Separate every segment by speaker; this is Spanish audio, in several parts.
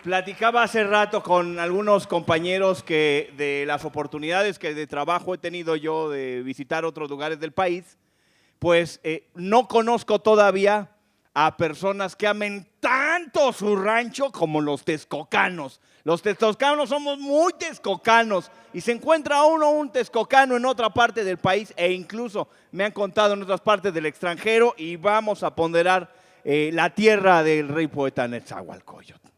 Speaker 1: Platicaba hace rato con algunos compañeros que de las oportunidades que de trabajo he tenido yo de visitar otros lugares del país, pues no conozco todavía a personas que amen tanto su rancho como los texcocanos. Los texcocanos somos muy texcocanos y se encuentra uno un texcocano en otra parte del país e incluso me han contado en otras partes del extranjero y vamos a ponderar la tierra del rey poeta Netzahualcóyotl.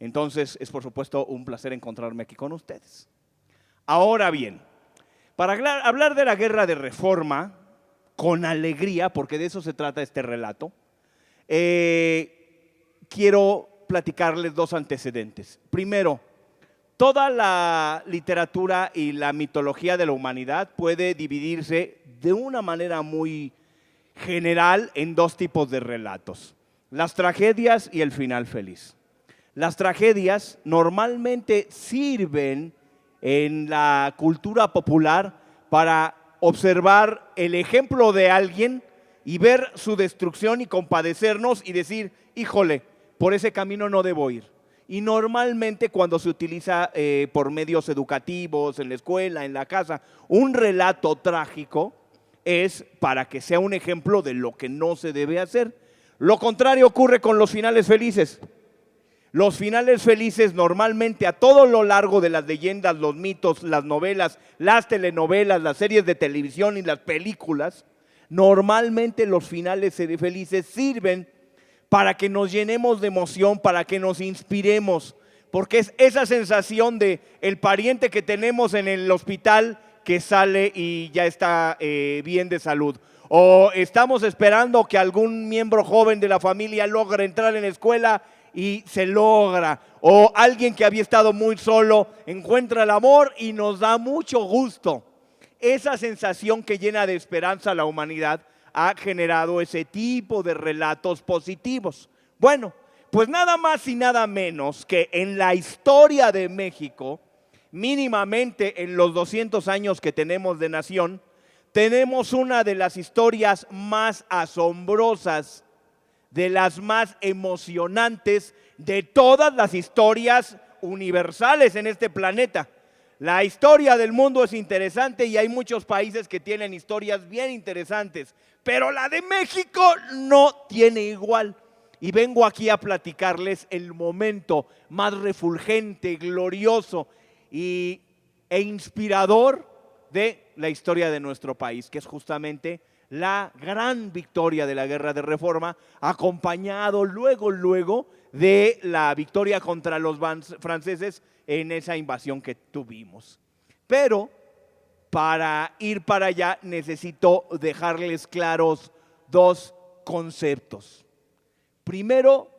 Speaker 1: Entonces es por supuesto un placer encontrarme aquí con ustedes. Ahora bien, para hablar de la guerra de reforma con alegría, porque de eso se trata este relato, quiero platicarles dos antecedentes. Primero, toda la literatura y la mitología de la humanidad puede dividirse de una manera muy general en dos tipos de relatos: las tragedias y el final feliz. Las tragedias normalmente sirven en la cultura popular para observar el ejemplo de alguien y ver su destrucción y compadecernos y decir, híjole, por ese camino no debo ir. Y normalmente cuando se utiliza por medios educativos, en la escuela, en la casa, un relato trágico es para que sea un ejemplo de lo que no se debe hacer. Lo contrario ocurre con los finales felices. Los finales felices normalmente a todo lo largo de las leyendas, los mitos, las novelas, las telenovelas, las series de televisión y las películas, normalmente los finales felices sirven para que nos llenemos de emoción, para que nos inspiremos, porque es esa sensación de el pariente que tenemos en el hospital que sale y ya está bien de salud. O estamos esperando que algún miembro joven de la familia logre entrar en la escuela y se logra, o alguien que había estado muy solo encuentra el amor y nos da mucho gusto. Esa sensación que llena de esperanza a la humanidad ha generado ese tipo de relatos positivos. Bueno, pues nada más y nada menos que en la historia de México, mínimamente en los 200 años que tenemos de nación, tenemos una de las historias más asombrosas, de las más emocionantes de todas las historias universales en este planeta. La historia del mundo es interesante y hay muchos países que tienen historias bien interesantes, pero la de México no tiene igual. Y vengo aquí a platicarles el momento más refulgente, glorioso e inspirador de la historia de nuestro país, que es justamente la gran victoria de la guerra de reforma, acompañado luego de la victoria contra los franceses en esa invasión que tuvimos. Pero para ir para allá necesito dejarles claros dos conceptos. Primero,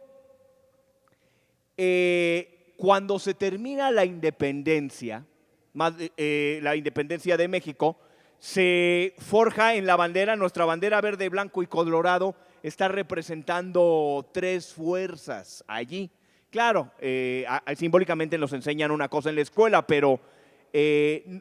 Speaker 1: cuando se termina la independencia, la independencia de México, se forja en la bandera, nuestra bandera verde, blanco y colorado está representando tres fuerzas allí. Claro, simbólicamente nos enseñan una cosa en la escuela, pero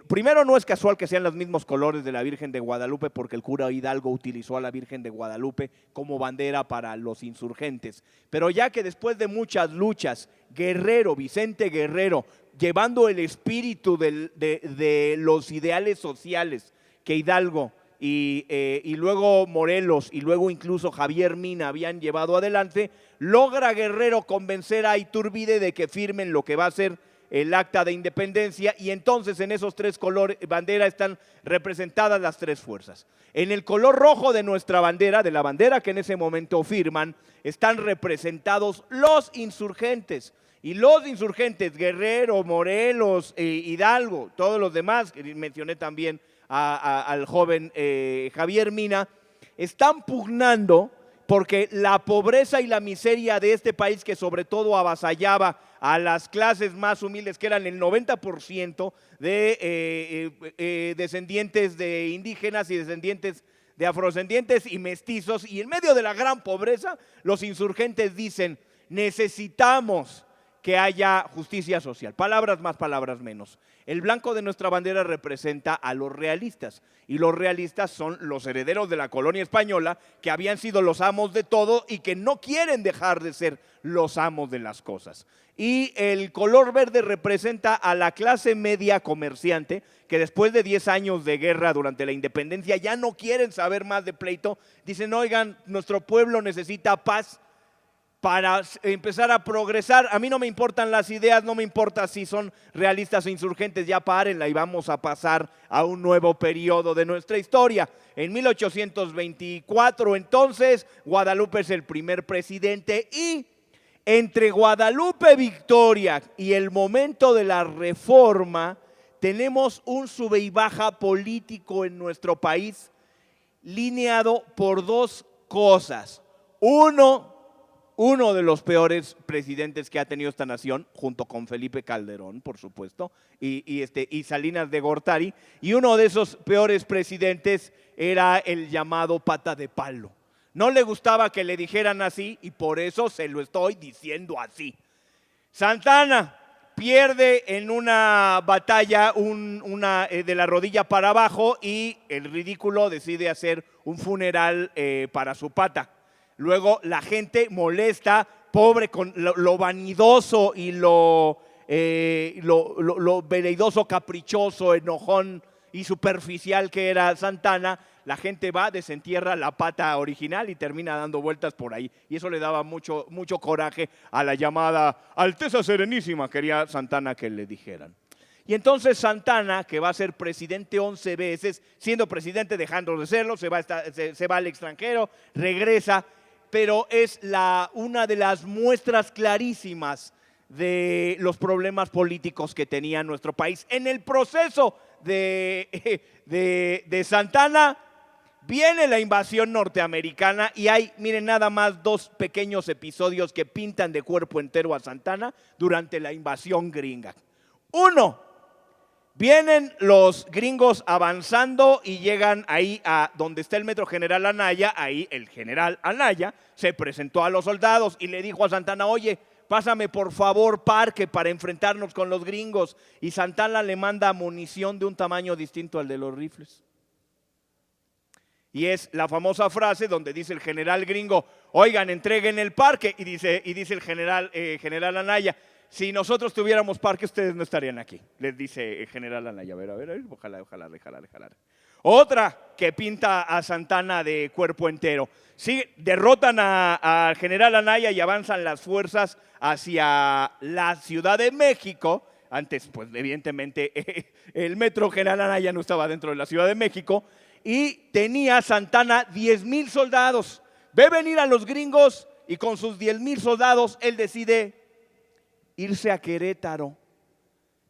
Speaker 1: primero no es casual que sean los mismos colores de la Virgen de Guadalupe, porque el cura Hidalgo utilizó a la Virgen de Guadalupe como bandera para los insurgentes. Pero ya que después de muchas luchas, Vicente Guerrero, llevando el espíritu de los ideales sociales que Hidalgo y luego Morelos y luego incluso Javier Mina habían llevado adelante, logra Guerrero convencer a Iturbide de que firmen lo que va a ser el acta de independencia, y entonces en esos tres colores bandera están representadas las tres fuerzas. En el color rojo de nuestra bandera, de la bandera que en ese momento firman, están representados los insurgentes. Y los insurgentes, Guerrero, Morelos, Hidalgo, todos los demás, que mencioné también al joven Javier Mina, están pugnando porque la pobreza y la miseria de este país, que sobre todo avasallaba a las clases más humildes, que eran el 90% de descendientes de indígenas y descendientes de afrodescendientes y mestizos, y en medio de la gran pobreza, los insurgentes dicen, necesitamos que haya justicia social. Palabras más, palabras menos. El blanco de nuestra bandera representa a los realistas, y los realistas son los herederos de la colonia española que habían sido los amos de todo y que no quieren dejar de ser los amos de las cosas. Y el color verde representa a la clase media comerciante que después de 10 años de guerra durante la independencia ya no quieren saber más de pleito. Dicen, oigan, nuestro pueblo necesita paz para empezar a progresar. A mí no me importan las ideas, no me importa si son realistas o insurgentes, ya párenla y vamos a pasar a un nuevo periodo de nuestra historia. En 1824 entonces Guadalupe es el primer presidente, y entre Guadalupe Victoria y el momento de la Reforma tenemos un sube y baja político en nuestro país lineado por dos cosas. Uno de los peores presidentes que ha tenido esta nación, junto con Felipe Calderón, por supuesto, y Salinas de Gortari, y uno de esos peores presidentes era el llamado Pata de Palo. No le gustaba que le dijeran así y por eso se lo estoy diciendo así. Santana pierde en una batalla de la rodilla para abajo, y el ridículo decide hacer un funeral para su pata. Luego la gente molesta, pobre, con lo vanidoso y lo veleidoso, caprichoso, enojón y superficial que era Santana. La gente va, desentierra la pata original y termina dando vueltas por ahí. Y eso le daba mucho coraje a la llamada Alteza Serenísima, quería Santana que le dijeran. Y entonces Santana, que va a ser presidente 11 veces, siendo presidente dejando de serlo, se va al extranjero, regresa, pero es una de las muestras clarísimas de los problemas políticos que tenía nuestro país. En el proceso de Santana viene la invasión norteamericana y hay, miren, nada más dos pequeños episodios que pintan de cuerpo entero a Santana durante la invasión gringa. Uno, vienen los gringos avanzando y llegan ahí a donde está el Metro General Anaya. Ahí el general Anaya se presentó a los soldados y le dijo a Santana, oye, pásame por favor parque para enfrentarnos con los gringos. Y Santana le manda munición de un tamaño distinto al de los rifles. Y es la famosa frase donde dice el general gringo, oigan, entreguen el parque. Y dice el general Anaya, si nosotros tuviéramos parque, ustedes no estarían aquí. Les dice el general Anaya, a ver, ojalá. Otra que pinta a Santana de cuerpo entero. Sí, derrotan al general Anaya y avanzan las fuerzas hacia la Ciudad de México. Antes, pues evidentemente, el Metro General Anaya no estaba dentro de la Ciudad de México. Y tenía Santana 10,000 soldados. Ve venir a los gringos y con sus 10,000 soldados él decide irse a Querétaro.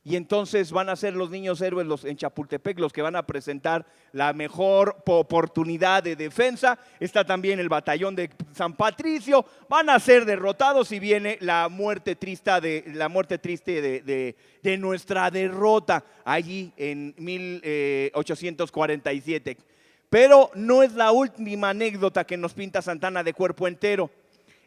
Speaker 1: Y entonces van a ser los niños héroes en Chapultepec los que van a presentar la mejor oportunidad de defensa. Está también el batallón de San Patricio. Van a ser derrotados y viene la muerte triste de nuestra derrota allí en 1847. Pero no es la última anécdota que nos pinta Santana de cuerpo entero.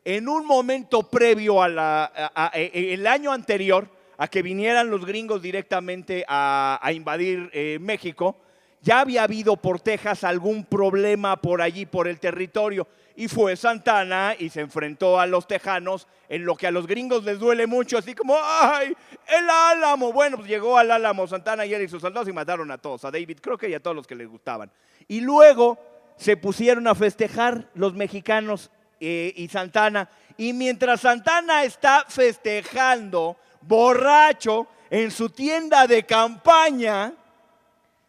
Speaker 1: En un momento previo el año anterior a que vinieran los gringos directamente a invadir México, ya había habido por Texas algún problema por allí, por el territorio, y fue Santana y se enfrentó a los tejanos en lo que a los gringos les duele mucho, así como, ¡ay, el Álamo! Bueno, pues llegó al Álamo Santana y él y sus soldados y mataron a todos, a David Crockett y a todos los que les gustaban. Y luego se pusieron a festejar los mexicanos y Santana, y mientras Santana está festejando, borracho, en su tienda de campaña,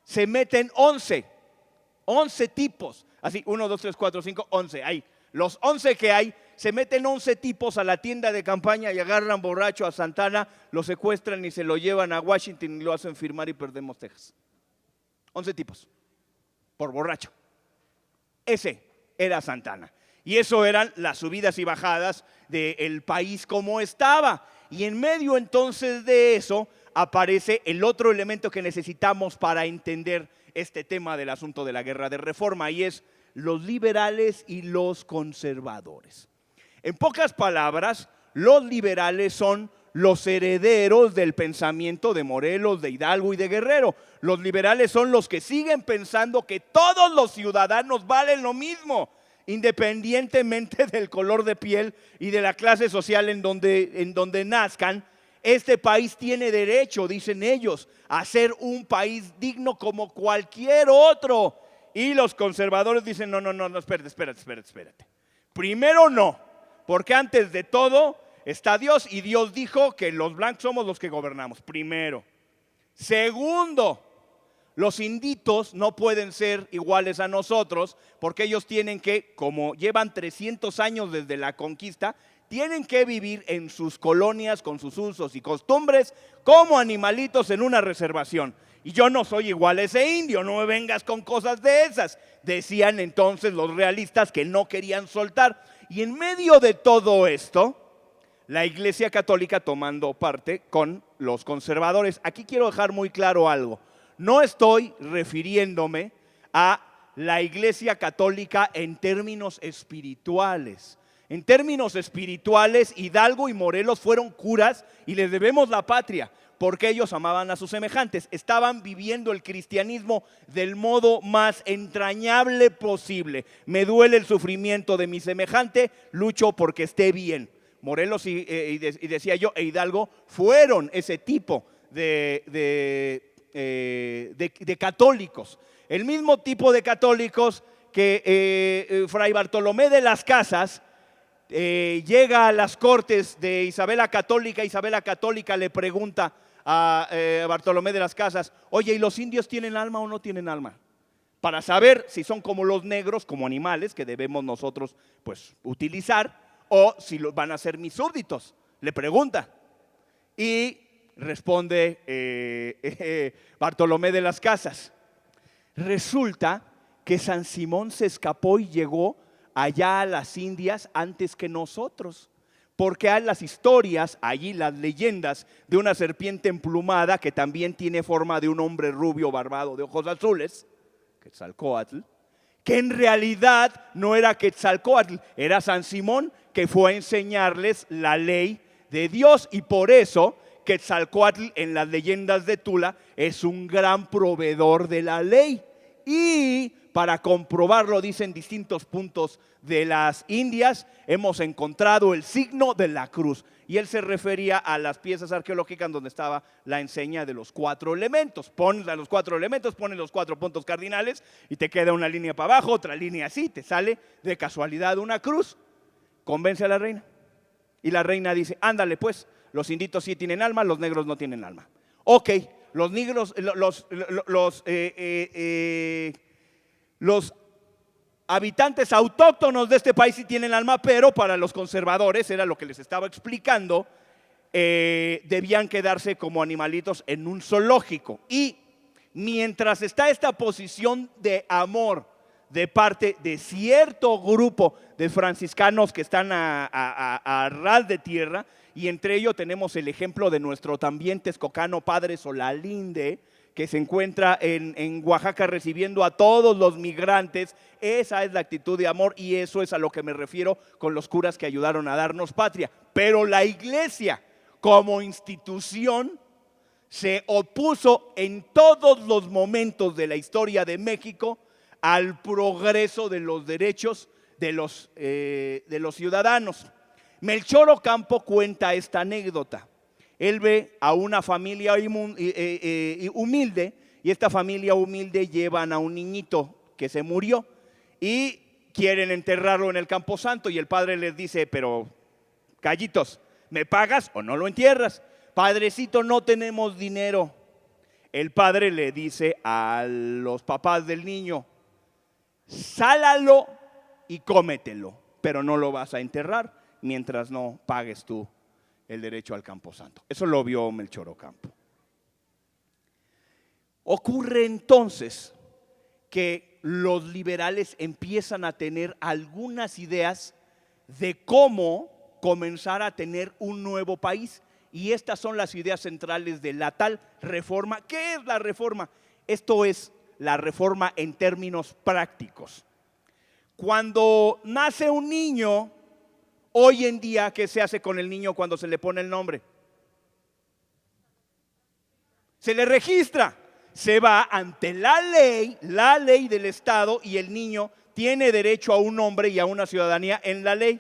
Speaker 1: se meten 11 tipos, así, 1, 2, 3, 4, 5, 11, ahí, los 11 que hay, se meten 11 tipos a la tienda de campaña y agarran borracho a Santana, lo secuestran y se lo llevan a Washington y lo hacen firmar y perdemos Texas. 11 tipos, por borracho. Ese era Santana. Y eso eran las subidas y bajadas del país como estaba. Y en medio entonces de eso aparece el otro elemento que necesitamos para entender este tema del asunto de la guerra de reforma, y es los liberales y los conservadores. En pocas palabras, los liberales son los herederos del pensamiento de Morelos, de Hidalgo y de Guerrero. Los liberales son los que siguen pensando que todos los ciudadanos valen lo mismo, independientemente del color de piel y de la clase social en donde nazcan. Este país tiene derecho, dicen ellos, a ser un país digno como cualquier otro. Y los conservadores dicen, no, espérate. Primero no, porque antes de todo está Dios, y Dios dijo que los blancos somos los que gobernamos, primero. Segundo, los inditos no pueden ser iguales a nosotros, porque ellos tienen que, como llevan 300 años desde la conquista, tienen que vivir en sus colonias con sus usos y costumbres como animalitos en una reservación. Y yo no soy igual a ese indio, no me vengas con cosas de esas. Decían entonces los realistas que no querían soltar. Y en medio de todo esto, la Iglesia Católica tomando parte con los conservadores. Aquí quiero dejar muy claro algo. No estoy refiriéndome a la Iglesia Católica en términos espirituales. En términos espirituales, Hidalgo y Morelos fueron curas y les debemos la patria, porque ellos amaban a sus semejantes. Estaban viviendo el cristianismo del modo más entrañable posible. Me duele el sufrimiento de mi semejante, lucho porque esté bien. Morelos y decía yo, e Hidalgo fueron ese tipo de católicos. El mismo tipo de católicos que Fray Bartolomé de las Casas llega a las cortes de Isabel la Católica. Isabel la Católica le pregunta a Bartolomé de las Casas, oye, ¿y los indios tienen alma o no tienen alma? Para saber si son como los negros, como animales que debemos nosotros pues utilizar, o si van a ser mis súbditos, le pregunta. Y responde Bartolomé de las Casas, resulta que San Simón se escapó y llegó allá a las Indias antes que nosotros, porque hay las historias, allí las leyendas de una serpiente emplumada que también tiene forma de un hombre rubio barbado de ojos azules, Quetzalcóatl, que en realidad no era Quetzalcóatl, era San Simón, que fue a enseñarles la ley de Dios, y por eso Quetzalcóatl en las leyendas de Tula es un gran proveedor de la ley. Y para comprobarlo, dicen distintos puntos de las Indias, hemos encontrado el signo de la cruz. Y él se refería a las piezas arqueológicas donde estaba la enseña de los 4 elementos. Pones a los 4 elementos, pones los 4 puntos cardinales y te queda una línea para abajo, otra línea así, te sale de casualidad una cruz. Convence a la reina. Y la reina dice, ándale pues, los inditos sí tienen alma, los negros no tienen alma. Ok, los negros, los habitantes autóctonos de este país sí tienen alma, pero para los conservadores, era lo que les estaba explicando, debían quedarse como animalitos en un zoológico. Y mientras está esta posición de amor de parte de cierto grupo de franciscanos que están a ras de tierra, y entre ellos tenemos el ejemplo de nuestro también texcocano padre Solalinde, que se encuentra en Oaxaca recibiendo a todos los migrantes. Esa es la actitud de amor, y eso es a lo que me refiero con los curas que ayudaron a darnos patria. Pero la Iglesia como institución se opuso en todos los momentos de la historia de México al progreso de los derechos de los ciudadanos. Melchor Ocampo cuenta esta anécdota. Él ve a una familia humilde, y esta familia humilde llevan a un niñito que se murió y quieren enterrarlo en el Camposanto, y el padre les dice, pero callitos, ¿me pagas o no lo entierras? Padrecito, no tenemos dinero. El padre le dice a los papás del niño, sálalo y cómetelo, pero no lo vas a enterrar mientras no pagues tú el derecho al Camposanto. Eso lo vio Melchor Ocampo. Ocurre entonces que los liberales empiezan a tener algunas ideas de cómo comenzar a tener un nuevo país, y estas son las ideas centrales de la tal reforma. ¿Qué es la reforma? Esto es la reforma en términos prácticos. Cuando nace un niño, hoy en día, ¿qué se hace con el niño cuando se le pone el nombre? se le registra, se va ante la ley del Estado, y el niño tiene derecho a un nombre y a una ciudadanía en la ley.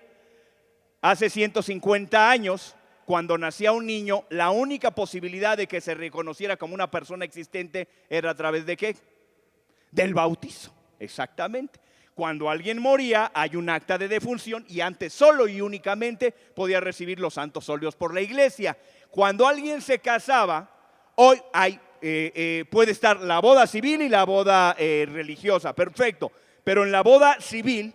Speaker 1: Hace 150 años, cuando nacía un niño, la única posibilidad de que se reconociera como una persona existente era a través de ¿qué? Del bautizo, exactamente. Cuando alguien moría, hay un acta de defunción, y antes solo y únicamente podía recibir los santos óleos por la iglesia. Cuando alguien se casaba, hoy puede estar la boda civil y la boda religiosa, perfecto. Pero en la boda civil,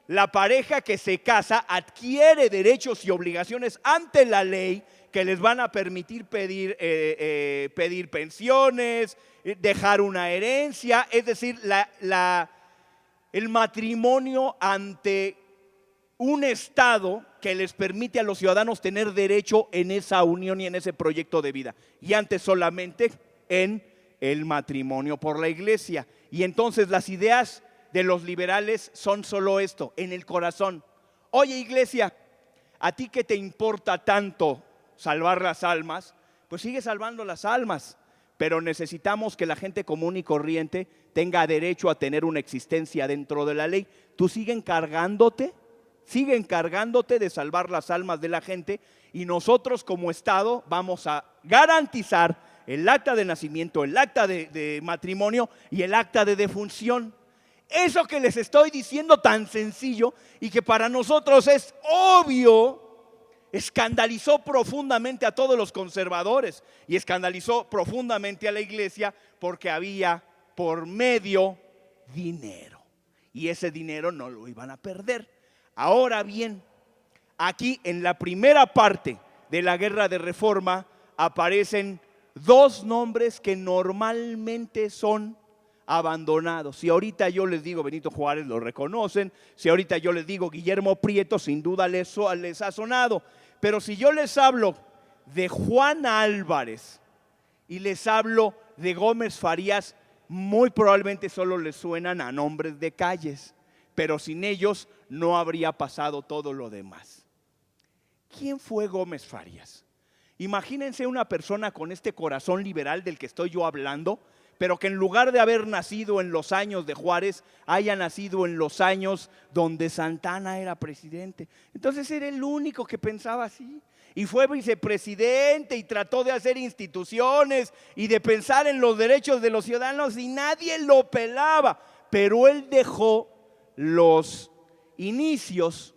Speaker 1: la pareja que se casa adquiere derechos y obligaciones ante la ley que les van a permitir pedir pensiones, dejar una herencia, es decir, el matrimonio ante un Estado que les permite a los ciudadanos tener derecho en esa unión y en ese proyecto de vida, y antes solamente en el matrimonio por la iglesia. Y entonces las ideas de los liberales son solo esto, en el corazón. Oye, iglesia, ¿a ti qué te importa tanto salvar las almas? Pues sigue salvando las almas, pero necesitamos que la gente común y corriente tenga derecho a tener una existencia dentro de la ley. Tú sigue encargándote de salvar las almas de la gente, y nosotros como Estado vamos a garantizar el acta de nacimiento, el acta de matrimonio y el acta de defunción. Eso que les estoy diciendo tan sencillo y que para nosotros es obvio, escandalizó profundamente a todos los conservadores y escandalizó profundamente a la iglesia, porque había por medio dinero, y ese dinero no lo iban a perder. Ahora bien, aquí en la primera parte de la guerra de reforma aparecen dos nombres que normalmente son abandonados. Si ahorita yo les digo Benito Juárez, lo reconocen. Si ahorita yo les digo Guillermo Prieto, sin duda les ha sonado. Pero si yo les hablo de Juan Álvarez y les hablo de Gómez Farías, muy probablemente solo les suenan a nombres de calles, pero sin ellos no habría pasado todo lo demás. ¿Quién fue Gómez Farías? Imagínense una persona con este corazón liberal del que estoy yo hablando, pero que en lugar de haber nacido en los años de Juárez, haya nacido en los años donde Santana era presidente. Entonces era el único que pensaba así, y fue vicepresidente y trató de hacer instituciones y de pensar en los derechos de los ciudadanos, y nadie lo pelaba. Pero él dejó los inicios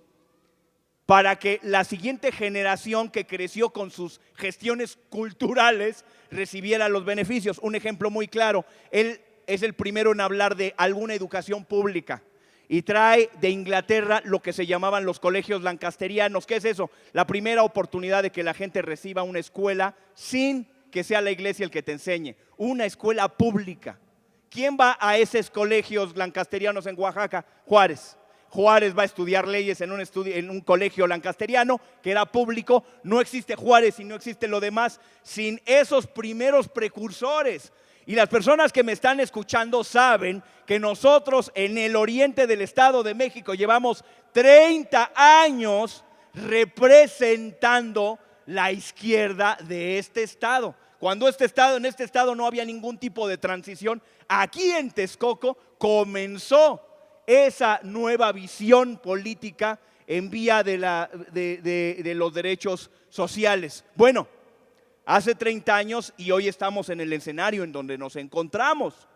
Speaker 1: para que la siguiente generación que creció con sus gestiones culturales recibiera los beneficios. Un ejemplo muy claro: él es el primero en hablar de alguna educación pública y trae de Inglaterra lo que se llamaban los colegios lancasterianos. ¿Qué es eso? La primera oportunidad de que la gente reciba una escuela sin que sea la iglesia el que te enseñe, una escuela pública. ¿Quién va a esos colegios lancasterianos en Oaxaca? Juárez. Juárez va a estudiar leyes en un colegio lancasteriano que era público. No existe Juárez y no existe lo demás sin esos primeros precursores. Y las personas que me están escuchando saben que nosotros en el oriente del Estado de México llevamos 30 años representando la izquierda de este estado. Cuando en este estado no había ningún tipo de transición, aquí en Texcoco comenzó esa nueva visión política en vía de los derechos sociales. Bueno, hace 30 años y hoy estamos en el escenario en donde nos encontramos.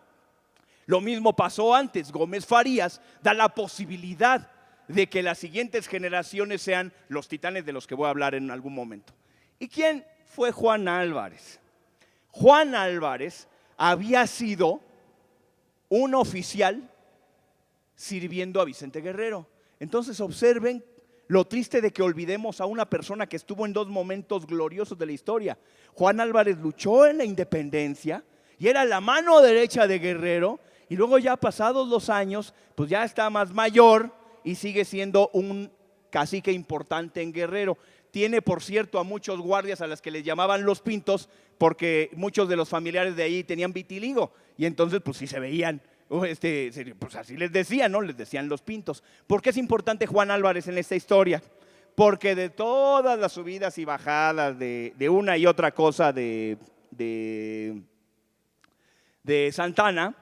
Speaker 1: Lo mismo pasó antes. Gómez Farías da la posibilidad de que las siguientes generaciones sean los titanes de los que voy a hablar en algún momento. ¿Y quién fue Juan Álvarez? Juan Álvarez había sido un oficial sirviendo a Vicente Guerrero. Entonces observen lo triste de que olvidemos a una persona que estuvo en dos momentos gloriosos de la historia. Juan Álvarez luchó en la independencia y era la mano derecha de Guerrero, y luego ya pasados los años, pues ya está más mayor y sigue siendo un cacique importante en Guerrero. Tiene, por cierto, a muchos guardias a las que les llamaban los pintos, porque muchos de los familiares de ahí tenían vitiligo, y entonces pues sí se veían, pues así les decían, ¿no? Les decían los pintos. ¿Por qué es importante Juan Álvarez en esta historia? Porque de todas las subidas y bajadas de una y otra cosa de de Santana,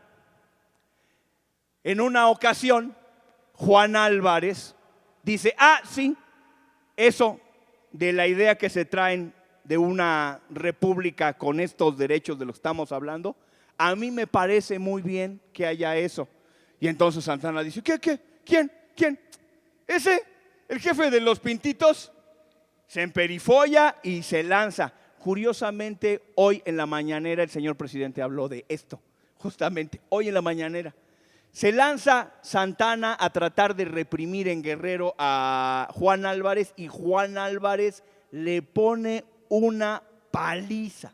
Speaker 1: en una ocasión Juan Álvarez dice, sí, eso de la idea que se traen de una república con estos derechos de los que estamos hablando, a mí me parece muy bien que haya eso. Y entonces Santana dice, ¿qué? ¿Quién? Ese, el jefe de los pintitos, se emperifolla y se lanza. Curiosamente, hoy en la mañanera el señor presidente habló de esto, justamente, hoy en la mañanera. Se lanza Santana a tratar de reprimir en Guerrero a Juan Álvarez y Juan Álvarez le pone una paliza.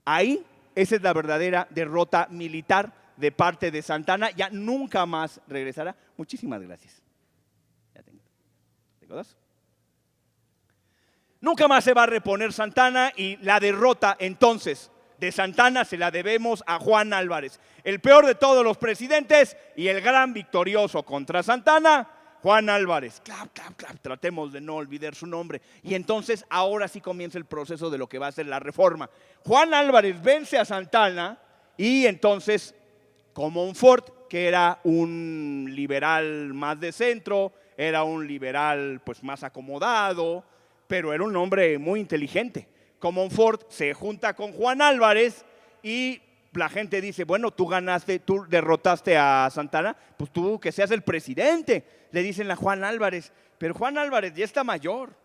Speaker 1: Ahí, esa es la verdadera derrota militar de parte de Santana. Ya nunca más regresará. Muchísimas gracias. Ya tengo dos. Nunca más se va a reponer Santana y la derrota entonces de Santana se la debemos a Juan Álvarez, el peor de todos los presidentes y el gran victorioso contra Santana, Juan Álvarez. Clap, tratemos de no olvidar su nombre. Y entonces ahora sí comienza el proceso de lo que va a ser la reforma. Juan Álvarez vence a Santana y entonces Comonfort, que era un liberal más de centro, era un liberal pues más acomodado, pero era un hombre muy inteligente. Comonfort se junta con Juan Álvarez y la gente dice, bueno, tú ganaste, tú derrotaste a Santana, pues tú que seas el presidente, le dicen a Juan Álvarez. Pero Juan Álvarez ya está mayor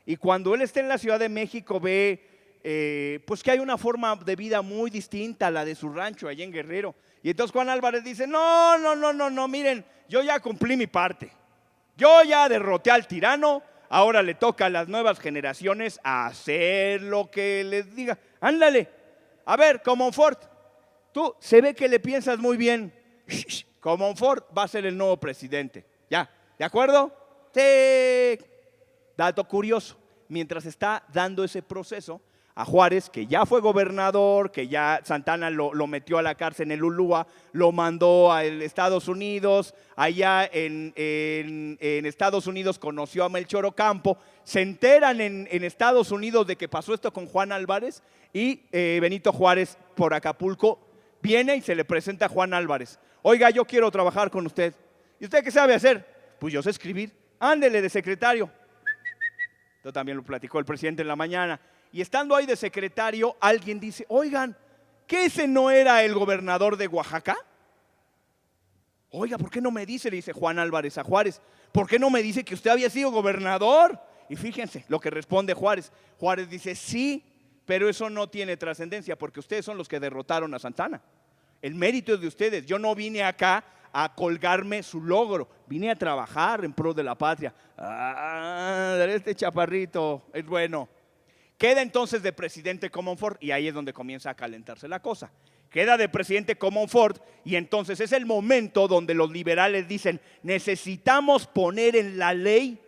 Speaker 1: y cuando él está en la Ciudad de México ve pues que hay una forma de vida muy distinta a la de su rancho allá en Guerrero. Y entonces Juan Álvarez dice, no, miren, yo ya cumplí mi parte, yo ya derroté al tirano. Ahora le toca a las nuevas generaciones hacer lo que les diga. Ándale, a ver, Comonfort, tú se ve que le piensas muy bien. Comonfort va a ser el nuevo presidente. ¿Ya? ¿De acuerdo? Sí. Dato curioso, mientras está dando ese proceso, a Juárez, que ya fue gobernador, que ya Santana lo metió a la cárcel en el Ulúa, lo mandó a Estados Unidos, allá en Estados Unidos conoció a Melchor Ocampo, se enteran en Estados Unidos de que pasó esto con Juan Álvarez y Benito Juárez por Acapulco viene y se le presenta a Juan Álvarez. Oiga, yo quiero trabajar con usted. ¿Y usted qué sabe hacer? Pues yo sé escribir. Ándele de secretario. Esto también lo platicó el presidente en la mañana. Y estando ahí de secretario, alguien dice, oigan, ¿que ese no era el gobernador de Oaxaca? Oiga, ¿por qué no me dice? Le dice Juan Álvarez a Juárez, ¿por qué no me dice que usted había sido gobernador? Y fíjense lo que responde Juárez. Juárez dice, sí, pero eso no tiene trascendencia porque ustedes son los que derrotaron a Santana. El mérito es de ustedes. Yo no vine acá a colgarme su logro, vine a trabajar en pro de la patria. Este chaparrito es bueno. Queda entonces de presidente Comonfort y ahí es donde comienza a calentarse la cosa. Queda de presidente Comonfort y entonces es el momento donde los liberales dicen, necesitamos poner en la ley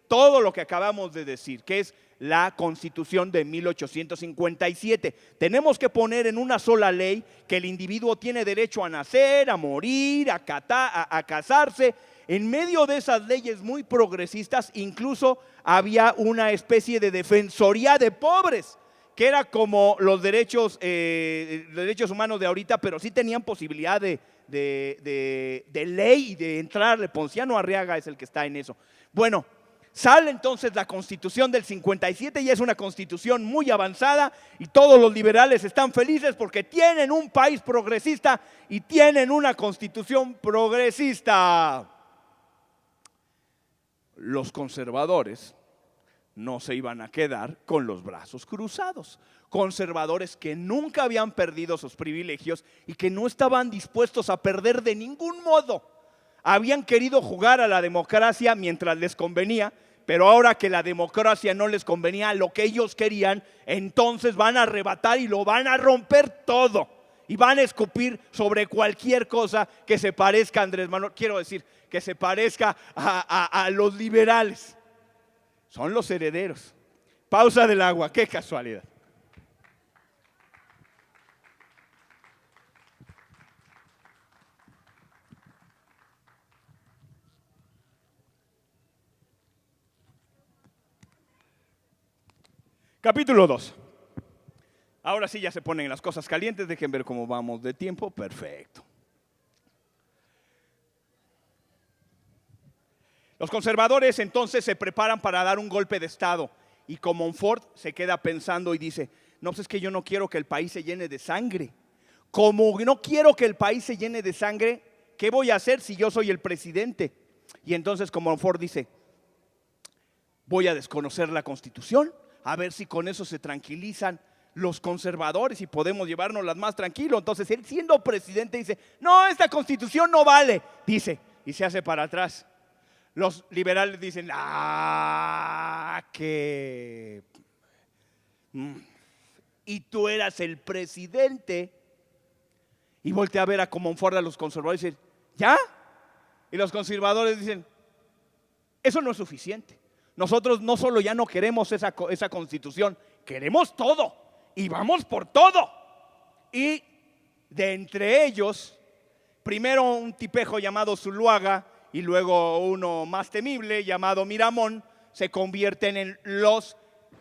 Speaker 1: todo lo que acabamos de decir, que es la Constitución de 1857. Tenemos que poner en una sola ley que el individuo tiene derecho a nacer, a morir, a casarse. En medio de esas leyes muy progresistas, incluso había una especie de defensoría de pobres, que era como los derechos humanos de ahorita, pero sí tenían posibilidad de ley y de entrarle. Ponciano Arriaga es el que está en eso. Bueno, sale entonces la Constitución del 57 y es una constitución muy avanzada y todos los liberales están felices porque tienen un país progresista y tienen una constitución progresista. Los conservadores no se iban a quedar con los brazos cruzados. Conservadores que nunca habían perdido sus privilegios y que no estaban dispuestos a perder de ningún modo. Habían querido jugar a la democracia mientras les convenía, pero ahora que la democracia no les convenía lo que ellos querían, entonces van a arrebatar y lo van a romper todo. Y van a escupir sobre cualquier cosa que se parezca a Andrés Manuel. Quiero decir, que se parezca a los liberales. Son los herederos. Pausa del agua, qué casualidad. Capítulo 2. Ahora sí ya se ponen las cosas calientes, dejen ver cómo vamos de tiempo, perfecto. Los conservadores entonces se preparan para dar un golpe de estado y Comonfort se queda pensando y dice, no, pues es que yo no quiero que el país se llene de sangre. Como no quiero que el país se llene de sangre, ¿qué voy a hacer si yo soy el presidente? Y entonces Comonfort dice, voy a desconocer la Constitución, a ver si con eso se tranquilizan los conservadores y podemos llevárnoslas más tranquilo. Entonces él, siendo presidente, dice, no, esta Constitución no vale, dice, y se hace para atrás. Los liberales dicen, que y tú eras el presidente. Y voltea a ver a Comonfort, a los conservadores, y dice, ¿ya? Y los conservadores dicen, eso no es suficiente. Nosotros no solo ya no queremos esa Constitución, queremos todo y vamos por todo. Y de entre ellos, primero un tipejo llamado Zuluaga y luego uno más temible llamado Miramón, se convierten en los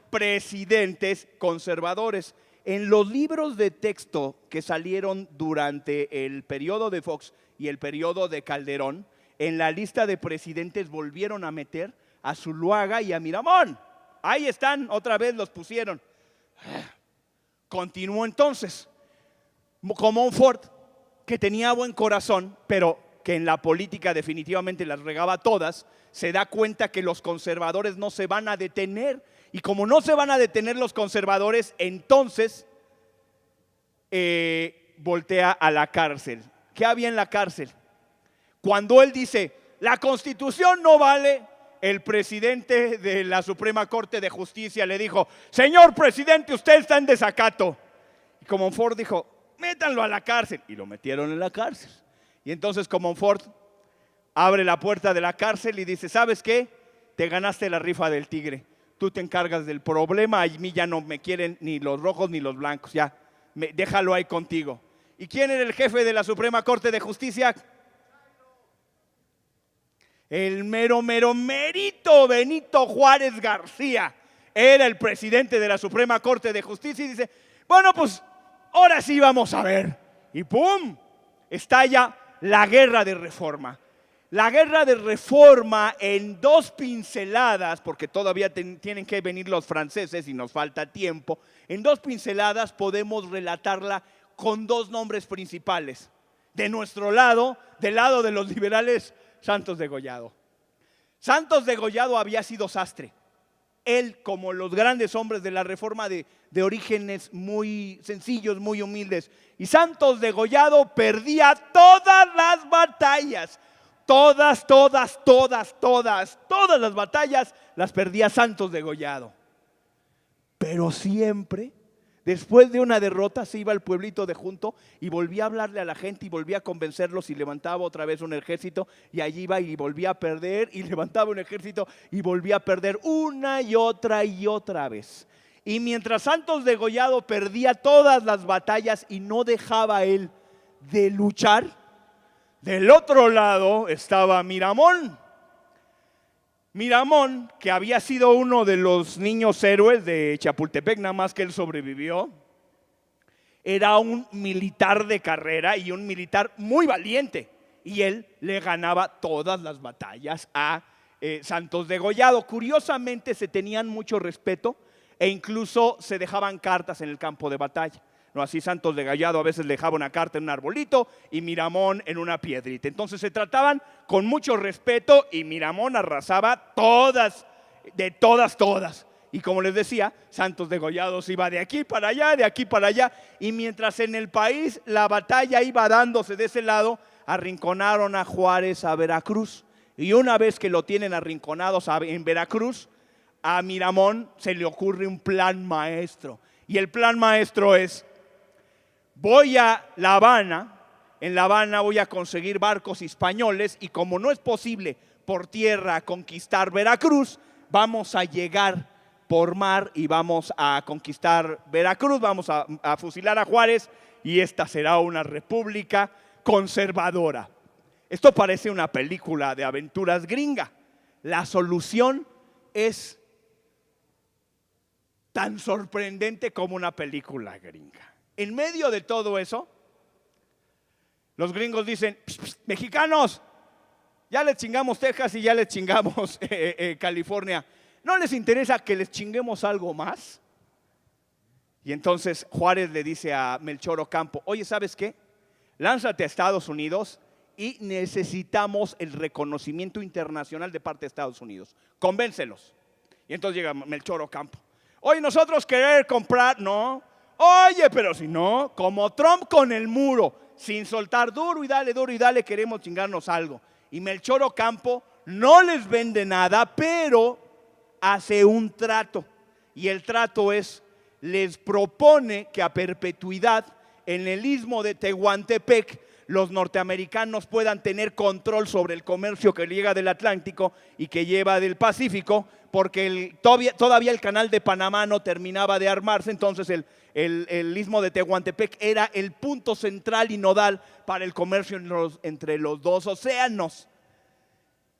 Speaker 1: presidentes conservadores. En los libros de texto que salieron durante el periodo de Fox y el periodo de Calderón, en la lista de presidentes volvieron a meter a Zuluaga y a Miramón. Ahí están, otra vez los pusieron. Continuó entonces. Comonfort, que tenía buen corazón, pero que en la política definitivamente las regaba todas, se da cuenta que los conservadores no se van a detener. Y como no se van a detener los conservadores, entonces voltea a la cárcel. ¿Qué había en la cárcel? Cuando él dice, la Constitución no vale, el presidente de la Suprema Corte de Justicia le dijo, señor presidente, usted está en desacato. Y Comonfort dijo, métanlo a la cárcel. Y lo metieron en la cárcel. Y entonces Comonfort abre la puerta de la cárcel y dice, ¿sabes qué? Te ganaste la rifa del tigre. Tú te encargas del problema, a mí ya no me quieren ni los rojos ni los blancos, ya, déjalo ahí contigo. ¿Y quién era el jefe de la Suprema Corte de Justicia? El merito Benito Juárez García era el presidente de la Suprema Corte de Justicia y dice, bueno, pues ahora sí vamos a ver. Y ¡pum! Estalla la guerra de reforma. La guerra de reforma en dos pinceladas, porque todavía tienen que venir los franceses y nos falta tiempo, en dos pinceladas podemos relatarla con dos nombres principales. De nuestro lado, del lado de los liberales, Santos Degollado. Santos Degollado había sido sastre. Él, como los grandes hombres de la reforma de orígenes muy sencillos, muy humildes. Y Santos Degollado perdía todas las batallas. Todas las batallas las perdía Santos Degollado. Pero siempre, después de una derrota, se iba al pueblito de junto y volvía a hablarle a la gente y volvía a convencerlos y levantaba otra vez un ejército y allí iba y volvía a perder y levantaba un ejército y volvía a perder una y otra vez. Y mientras Santos Degollado perdía todas las batallas y no dejaba él de luchar, del otro lado estaba Miramón. Miramón, que había sido uno de los niños héroes de Chapultepec, nada más que él sobrevivió, era un militar de carrera y un militar muy valiente. Y él le ganaba todas las batallas a Santos Degollado. Curiosamente se tenían mucho respeto e incluso se dejaban cartas en el campo de batalla. No, así Santos Degollado a veces le dejaba una carta en un arbolito y Miramón en una piedrita. Entonces se trataban con mucho respeto y Miramón arrasaba todas. Y como les decía, Santos Degollado se iba de aquí para allá. Y mientras en el país la batalla iba dándose de ese lado, arrinconaron a Juárez a Veracruz. Y una vez que lo tienen arrinconados en Veracruz, a Miramón se le ocurre un plan maestro. Y el plan maestro es: voy a La Habana, en La Habana voy a conseguir barcos españoles y como no es posible por tierra conquistar Veracruz, vamos a llegar por mar y vamos a conquistar Veracruz, vamos a fusilar a Juárez y esta será una república conservadora. Esto parece una película de aventuras gringa. La solución es tan sorprendente como una película gringa. En medio de todo eso, los gringos dicen: "Pss, pss, mexicanos, ya les chingamos Texas y ya les chingamos California. ¿No les interesa que les chinguemos algo más?" Y entonces Juárez le dice a Melchor Ocampo: "Oye, ¿sabes qué? Lánzate a Estados Unidos y necesitamos el reconocimiento internacional de parte de Estados Unidos. Convéncelos." Y entonces llega Melchor Ocampo: "Oye, nosotros querer comprar, no. Oye, pero si no, como Trump con el muro, sin soltar, duro y dale, queremos chingarnos algo." Y Melchor Ocampo no les vende nada, pero hace un trato. Y el trato es: les propone que a perpetuidad en el istmo de Tehuantepec los norteamericanos puedan tener control sobre el comercio que llega del Atlántico y que lleva del Pacífico, porque todavía el canal de Panamá no terminaba de armarse. Entonces el istmo de Tehuantepec era el punto central y nodal para el comercio entre los dos océanos.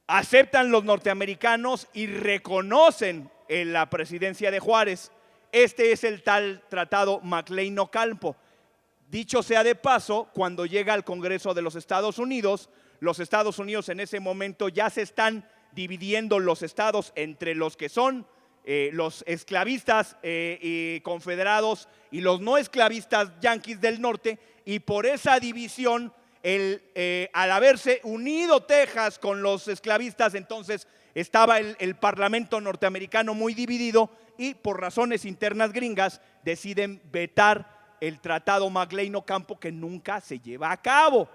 Speaker 1: Aceptan los norteamericanos y reconocen en la presidencia de Juárez. Este es el tal tratado McLean-Ocampo. Dicho sea de paso, cuando llega al Congreso de los Estados Unidos en ese momento ya se están dividiendo los estados entre los que son los esclavistas confederados y los no esclavistas yanquis del norte, y por esa división, al haberse unido Texas con los esclavistas, entonces estaba el parlamento norteamericano muy dividido, y por razones internas gringas deciden vetar el tratado McLean-Ocampo, que nunca se lleva a cabo.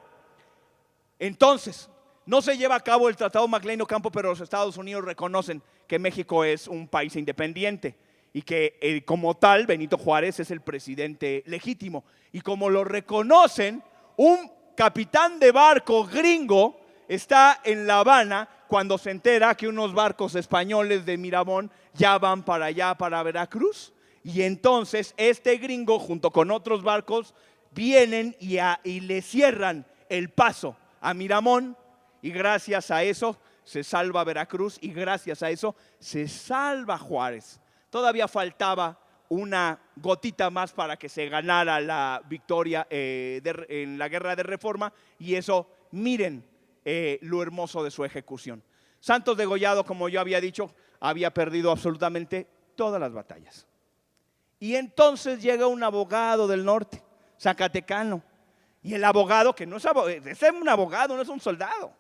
Speaker 1: Entonces, no se lleva a cabo el tratado McLean-Ocampo, pero los Estados Unidos reconocen que México es un país independiente y que como tal Benito Juárez es el presidente legítimo. Y como lo reconocen, un capitán de barco gringo está en La Habana cuando se entera que unos barcos españoles de Miramón ya van para allá, para Veracruz. Y entonces este gringo junto con otros barcos vienen y le cierran el paso a Miramón, y gracias a eso se salva Veracruz y gracias a eso se salva Juárez. Todavía faltaba una gotita más para que se ganara la victoria en la Guerra de Reforma, y eso, miren lo hermoso de su ejecución. Santos Degollado, como yo había dicho, había perdido absolutamente todas las batallas. Y entonces llega un abogado del norte, zacatecano, y el abogado, que no es abogado, es un abogado, no es un soldado,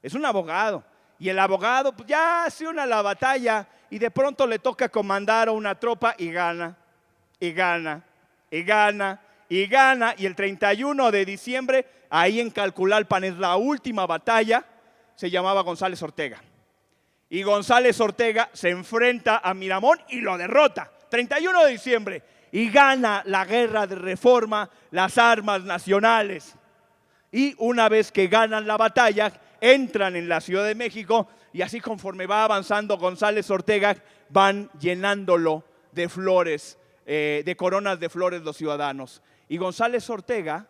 Speaker 1: es un abogado. Y el abogado pues, ya se une a la batalla y de pronto le toca comandar a una tropa y gana, y gana, y gana, y gana. Y el 31 de diciembre, ahí en Calculalpan, es la última batalla, se llamaba González Ortega. Y González Ortega se enfrenta a Miramón y lo derrota. 31 de diciembre, y gana la Guerra de Reforma, las armas nacionales. Y una vez que ganan la batalla, entran en la Ciudad de México, y así conforme va avanzando González Ortega, van llenándolo de flores, de coronas de flores los ciudadanos. Y González Ortega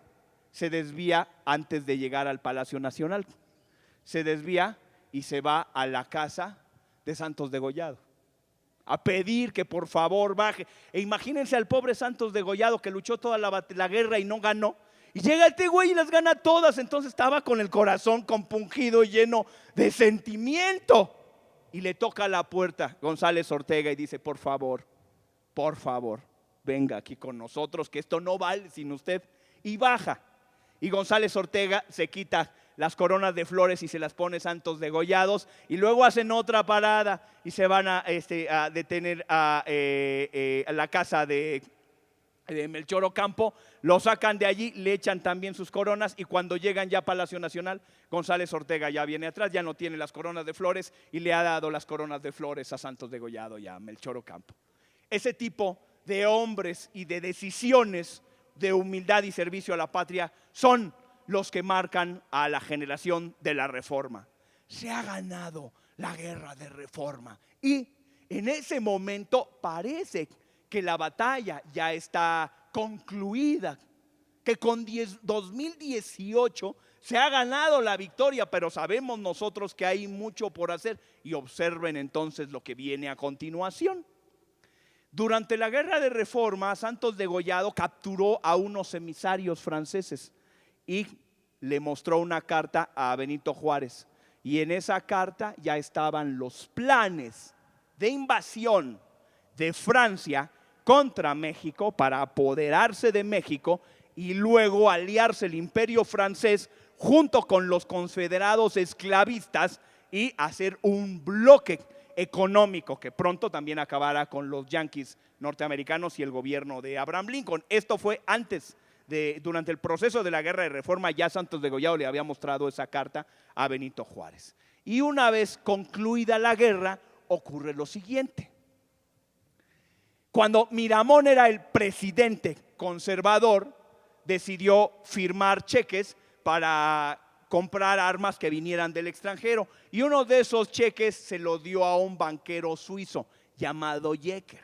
Speaker 1: se desvía antes de llegar al Palacio Nacional. Se desvía y se va a la casa de Santos Degollado a pedir que por favor baje. E imagínense al pobre Santos Degollado, que luchó toda la guerra y no ganó. Y llega este güey y las gana todas. Entonces estaba con el corazón compungido y lleno de sentimiento. Y le toca a la puerta González Ortega y dice: por favor, venga aquí con nosotros, que esto no vale sin usted. Y baja. Y González Ortega se quita las coronas de flores y se las pone Santos Degollados, y luego hacen otra parada y se van a detener a la casa de Melchor Ocampo, lo sacan de allí, le echan también sus coronas, y cuando llegan ya a Palacio Nacional, González Ortega ya viene atrás, ya no tiene las coronas de flores y le ha dado las coronas de flores a Santos Degollado y a Melchor Ocampo. Ese tipo de hombres y de decisiones de humildad y servicio a la patria son los que marcan a la generación de la Reforma. Se ha ganado la Guerra de Reforma y en ese momento parece que la batalla ya está concluida, que con 2018 se ha ganado la victoria, pero sabemos nosotros que hay mucho por hacer. Y observen entonces lo que viene a continuación. Durante la Guerra de Reforma, Santos Degollado capturó a unos emisarios franceses y le mostró una carta a Benito Juárez. Y en esa carta ya estaban los planes de invasión de Francia contra México para apoderarse de México y luego aliarse el imperio francés junto con los confederados esclavistas y hacer un bloque económico que pronto también acabará con los yanquis norteamericanos y el gobierno de Abraham Lincoln. Esto fue durante el proceso de la Guerra de Reforma. Ya Santos Degollado le había mostrado esa carta a Benito Juárez. Y una vez concluida la guerra, ocurre lo siguiente. Cuando Miramón era el presidente conservador, decidió firmar cheques para comprar armas que vinieran del extranjero. Y uno de esos cheques se lo dio a un banquero suizo llamado Jecker.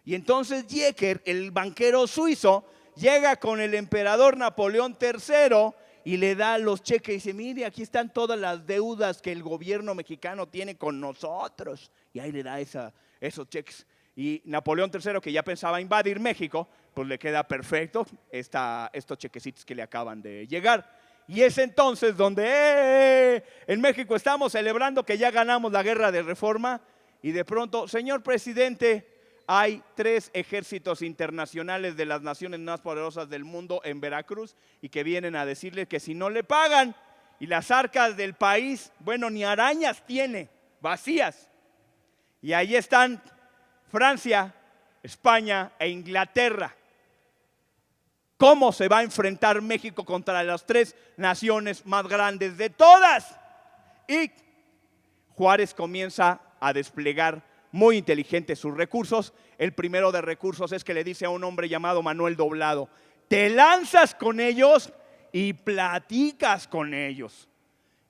Speaker 1: Y entonces Jecker, el banquero suizo, llega con el emperador Napoleón III y le da los cheques y dice: mire, aquí están todas las deudas que el gobierno mexicano tiene con nosotros. Y ahí le da esos cheques. Y Napoleón III, que ya pensaba invadir México, pues le queda perfecto estos chequecitos que le acaban de llegar. Y es entonces donde en México estamos celebrando que ya ganamos la Guerra de Reforma. Y de pronto: señor presidente, hay 3 ejércitos internacionales de las naciones más poderosas del mundo en Veracruz y que vienen a decirle que si no le pagan, y las arcas del país, bueno, ni arañas tiene, vacías. Y ahí están Francia, España e Inglaterra. ¿Cómo se va a enfrentar México contra las 3 naciones más grandes de todas? Y Juárez comienza a desplegar muy inteligente sus recursos. El primero de recursos es que le dice a un hombre llamado Manuel Doblado: te lanzas con ellos y platicas con ellos.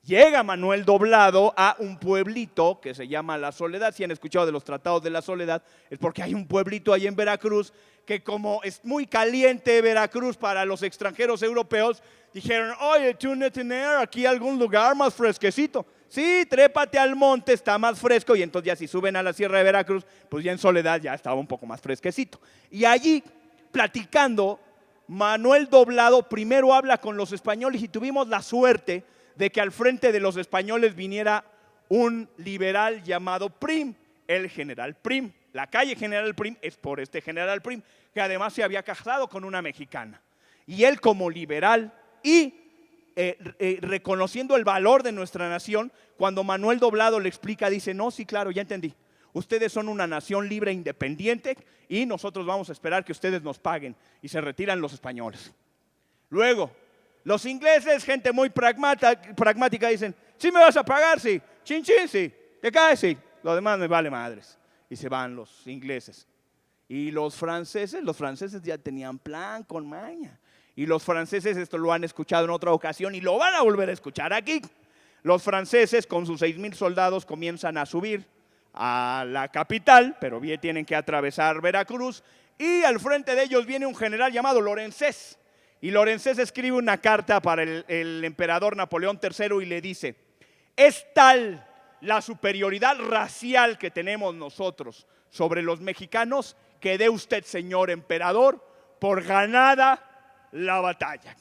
Speaker 1: Llega Manuel Doblado a un pueblito que se llama La Soledad. Si han escuchado de los tratados de La Soledad, es porque hay un pueblito ahí en Veracruz que, como es muy caliente Veracruz para los extranjeros europeos, dijeron: oye, ¿tú no tienes aquí algún lugar más fresquecito? Sí, trépate al monte, está más fresco. Y entonces ya si suben a la Sierra de Veracruz, pues ya en Soledad ya estaba un poco más fresquecito. Y allí, platicando, Manuel Doblado primero habla con los españoles y tuvimos la suerte de que al frente de los españoles viniera un liberal llamado Prim, el general Prim. La calle General Prim es por este general Prim, que además se había casado con una mexicana. Y él, como liberal y reconociendo el valor de nuestra nación, cuando Manuel Doblado le explica, dice: no, sí, claro, ya entendí. Ustedes son una nación libre e independiente y nosotros vamos a esperar que ustedes nos paguen. Y se retiran los españoles. Luego, los ingleses, gente muy pragmática, dicen: ¿sí me vas a pagar? Sí. Chin, chin, sí. ¿Te caes? Sí. Lo demás me vale madres. Y se van los ingleses. Y los franceses ya tenían plan con maña. Y los franceses, esto lo han escuchado en otra ocasión y lo van a volver a escuchar aquí. Los franceses con sus 6,000 soldados comienzan a subir a la capital, pero bien tienen que atravesar Veracruz. Y al frente de ellos viene un general llamado Lorenzés. Y Lorenzés escribe una carta para el emperador Napoleón III y le dice: es tal la superioridad racial que tenemos nosotros sobre los mexicanos que dé usted, señor emperador, por ganada la batalla.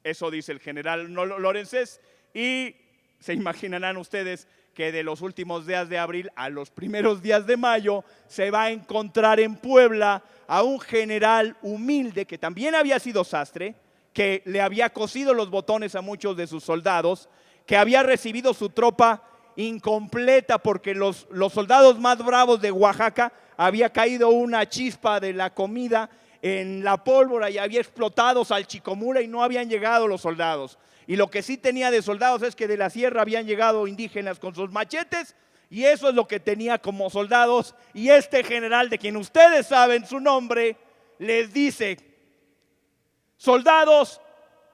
Speaker 1: Eso dice el general Lorenzés. Y se imaginarán ustedes que de los últimos días de abril a los primeros días de mayo se va a encontrar en Puebla a un general humilde que también había sido sastre, que le había cosido los botones a muchos de sus soldados, que había recibido su tropa incompleta porque los soldados más bravos de Oaxaca había caído una chispa de la comida en la pólvora y había explotado Salchicomula y no habían llegado los soldados. Y lo que sí tenía de soldados es que de la sierra habían llegado indígenas con sus machetes, y eso es lo que tenía como soldados. Y este general, de quien ustedes saben su nombre, les dice: soldados,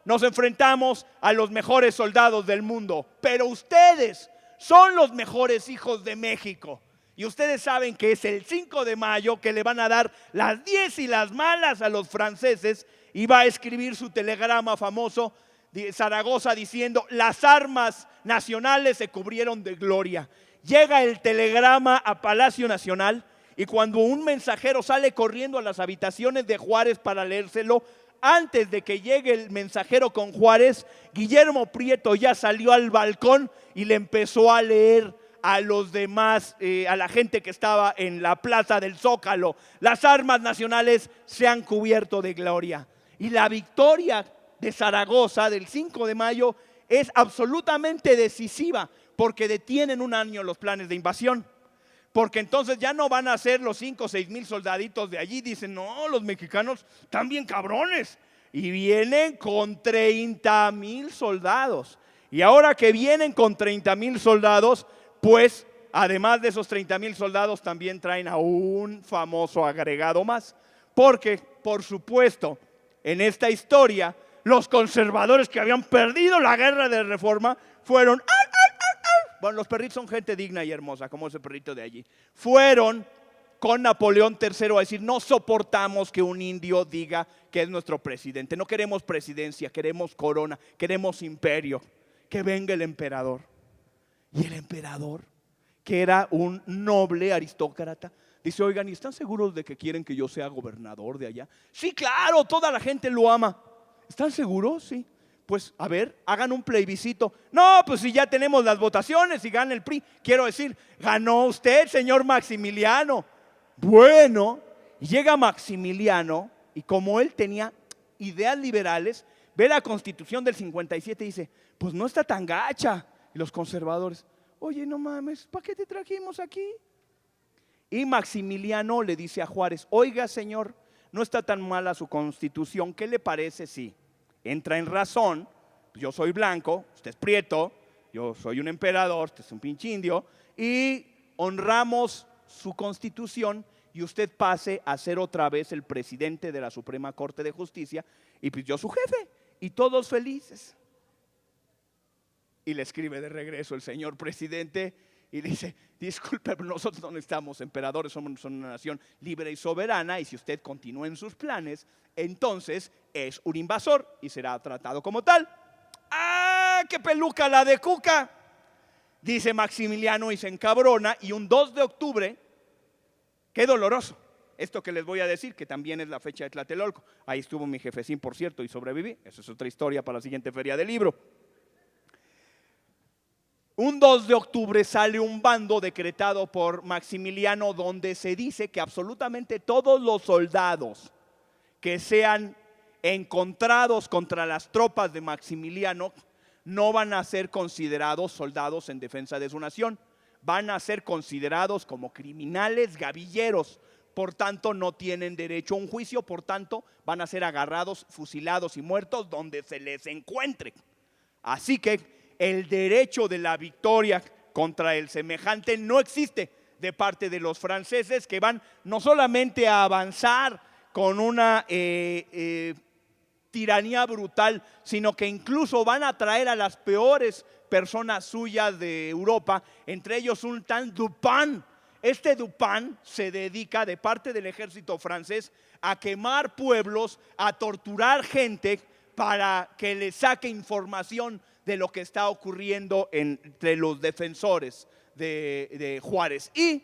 Speaker 1: nos enfrentamos a los mejores soldados del mundo, pero ustedes son los mejores hijos de México. Y ustedes saben que es el 5 de mayo que le van a dar las 10 y las malas a los franceses, y va a escribir su telegrama famoso de Zaragoza diciendo: las armas nacionales se cubrieron de gloria. Llega el telegrama a Palacio Nacional Y cuando un mensajero sale corriendo a las habitaciones de Juárez para leérselo, antes de que llegue el mensajero con Juárez, Guillermo Prieto ya salió al balcón y le empezó a leer a los demás, a la gente que estaba en la plaza del Zócalo: las armas nacionales se han cubierto de gloria. Y la victoria de Zaragoza del 5 de mayo es absolutamente decisiva, porque detienen un año los planes de invasión. Porque entonces ya no van a ser los 5 o 6 mil soldaditos de allí. Dicen, no, los mexicanos están bien cabrones. Y vienen con 30,000 soldados. Y ahora que vienen con 30,000 soldados, pues además de esos 30,000 soldados, también traen a un famoso agregado más. Porque, por supuesto, en esta historia, los conservadores que habían perdido la guerra de Reforma fueron... Bueno, los perritos son gente digna y hermosa, como ese perrito de allí. Fueron con Napoleón III a decir: no soportamos que un indio diga que es nuestro presidente. No queremos presidencia, queremos corona, queremos imperio. Que venga el emperador. Y el emperador, que era un noble aristócrata, dice: oigan, ¿y están seguros de que quieren que yo sea gobernador de allá? Sí, claro, toda la gente lo ama. ¿Están seguros? Sí. Pues a ver, hagan un plebiscito. No, pues si ya tenemos las votaciones y gana el PRI. Quiero decir, ganó usted, señor Maximiliano. Bueno, llega Maximiliano y como él tenía ideas liberales, ve la Constitución del 57 y dice: pues no está tan gacha. Y los conservadores: oye, no mames, ¿para qué te trajimos aquí? Y Maximiliano le dice a Juárez: oiga, señor, no está tan mala su Constitución, ¿qué le parece si entra en razón? Yo soy blanco, usted es prieto, yo soy un emperador, usted es un pinche indio, y honramos su Constitución y usted pase a ser otra vez el presidente de la Suprema Corte de Justicia y pues yo su jefe, y todos felices. Y le escribe de regreso el señor presidente y dice: disculpe, pero nosotros no estamos emperadores, somos una nación libre y soberana, y si usted continúa en sus planes, entonces es un invasor y será tratado como tal. ¡Ah, qué peluca la de Cuca! Dice Maximiliano y se encabrona, y un 2 de octubre, qué doloroso, esto que les voy a decir, que también es la fecha de Tlatelolco. Ahí estuvo mi jefecín, por cierto, y sobreviví. Esa es otra historia para la siguiente feria del libro. Un 2 de octubre sale un bando decretado por Maximiliano donde se dice que absolutamente todos los soldados que sean encontrados contra las tropas de Maximiliano no van a ser considerados soldados en defensa de su nación, van a ser considerados como criminales gavilleros, por tanto no tienen derecho a un juicio, por tanto van a ser agarrados, fusilados y muertos donde se les encuentre. Así que el derecho de la victoria contra el semejante no existe de parte de los franceses, que van no solamente a avanzar con una tiranía brutal, sino que incluso van a traer a las peores personas suyas de Europa, entre ellos un tal Dupin. Este Dupin se dedica, de parte del ejército francés, a quemar pueblos, a torturar gente para que le saque información de lo que está ocurriendo entre los defensores de Juárez. Y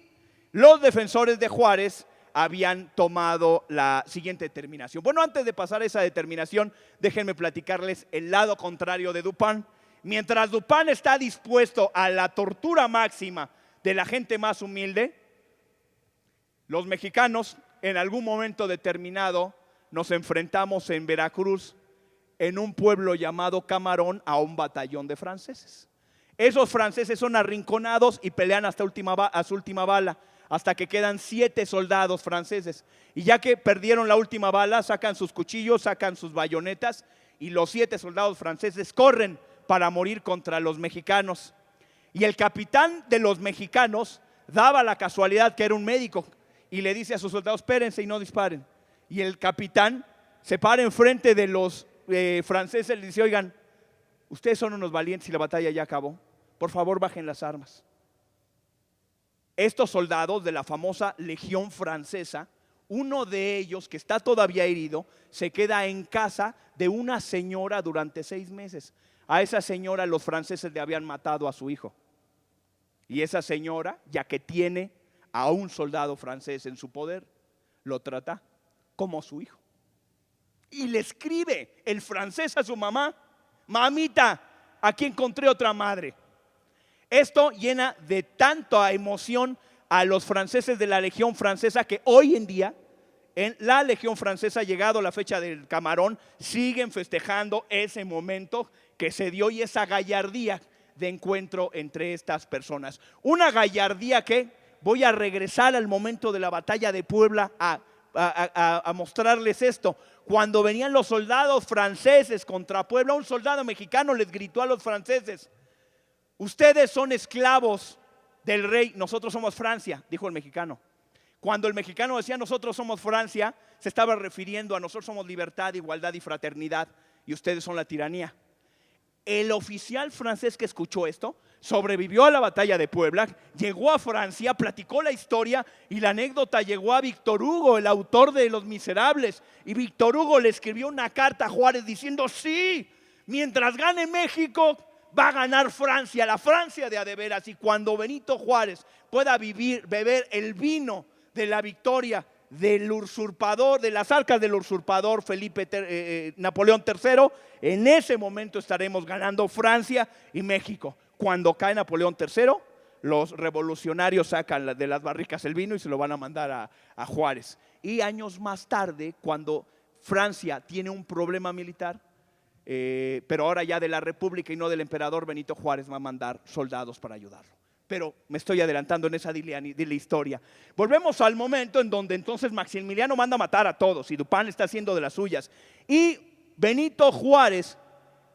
Speaker 1: los defensores de Juárez habían tomado la siguiente determinación. Bueno, antes de pasar a esa determinación, déjenme platicarles el lado contrario de Dupin. Mientras Dupin está dispuesto a la tortura máxima de la gente más humilde, los mexicanos en algún momento determinado nos enfrentamos en Veracruz, en un pueblo llamado Camarón, a un batallón de franceses. Esos franceses son arrinconados y pelean hasta su última bala, hasta que quedan 7 soldados franceses. Y ya que perdieron la última bala, sacan sus cuchillos, sacan sus bayonetas, y los 7 soldados franceses corren para morir contra los mexicanos. Y el capitán de los mexicanos daba la casualidad que era un médico, y le dice a sus soldados: espérense y no disparen. Y el capitán se para enfrente de los franceses y le dice: oigan, ustedes son unos valientes y la batalla ya acabó, por favor bajen las armas. Estos soldados de la famosa Legión Francesa, uno de ellos, que está todavía herido, se queda en casa de una señora durante 6 meses. A esa señora los franceses le habían matado a su hijo, y esa señora, ya que tiene a un soldado francés en su poder, lo trata como su hijo. Y le escribe el francés a su mamá: mamita, aquí encontré otra madre. Esto llena de tanta emoción a los franceses de la Legión Francesa, que hoy en día en la Legión Francesa, llegado la fecha del Camarón, siguen festejando ese momento que se dio y esa gallardía de encuentro entre estas personas. Una gallardía que voy a regresar al momento de la batalla de Puebla a mostrarles esto. Cuando venían los soldados franceses contra Puebla, un soldado mexicano les gritó a los franceses: ustedes son esclavos del rey, nosotros somos Francia, dijo el mexicano. Cuando el mexicano decía nosotros somos Francia, se estaba refiriendo a nosotros somos libertad, igualdad y fraternidad, y ustedes son la tiranía. El oficial francés que escuchó esto sobrevivió a la batalla de Puebla, llegó a Francia, platicó la historia y la anécdota llegó a Víctor Hugo, el autor de Los Miserables, y Víctor Hugo le escribió una carta a Juárez diciendo: sí, mientras gane México va a ganar Francia, la Francia de a de veras, y cuando Benito Juárez pueda beber el vino de la victoria del usurpador, de las arcas del usurpador Napoleón III, en ese momento estaremos ganando Francia y México. Cuando cae Napoleón III, los revolucionarios sacan de las barricas el vino y se lo van a mandar a Juárez. Y años más tarde, cuando Francia tiene un problema militar, pero ahora ya de la República y no del emperador, Benito Juárez va a mandar soldados para ayudarlo. Pero me estoy adelantando en esa de la historia. Volvemos al momento en donde entonces Maximiliano manda a matar a todos y Dupin está haciendo de las suyas. Y Benito Juárez,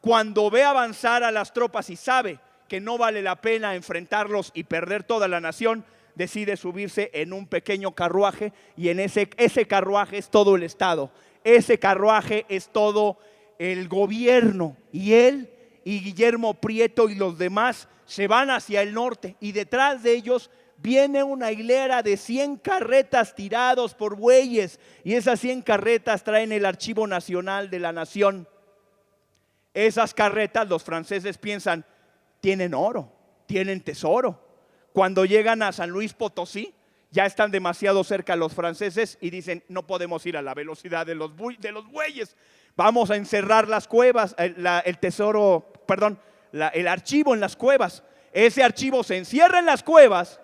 Speaker 1: cuando ve avanzar a las tropas y sabe que no vale la pena enfrentarlos y perder toda la nación, decide subirse en un pequeño carruaje, y en ese carruaje es todo el Estado. Ese carruaje es todo el gobierno, y él y Guillermo Prieto y los demás se van hacia el norte, y detrás de ellos viene una hilera de 100 carretas tirados por bueyes, y esas 100 carretas traen el Archivo Nacional de la Nación. Esas carretas, los franceses piensan, tienen oro, tienen tesoro. Cuando llegan a San Luis Potosí, ya están demasiado cerca los franceses y dicen: no podemos ir a la velocidad de los bueyes, vamos a encerrar las cuevas, el tesoro, perdón, el archivo en las cuevas. Ese archivo se encierra en las cuevas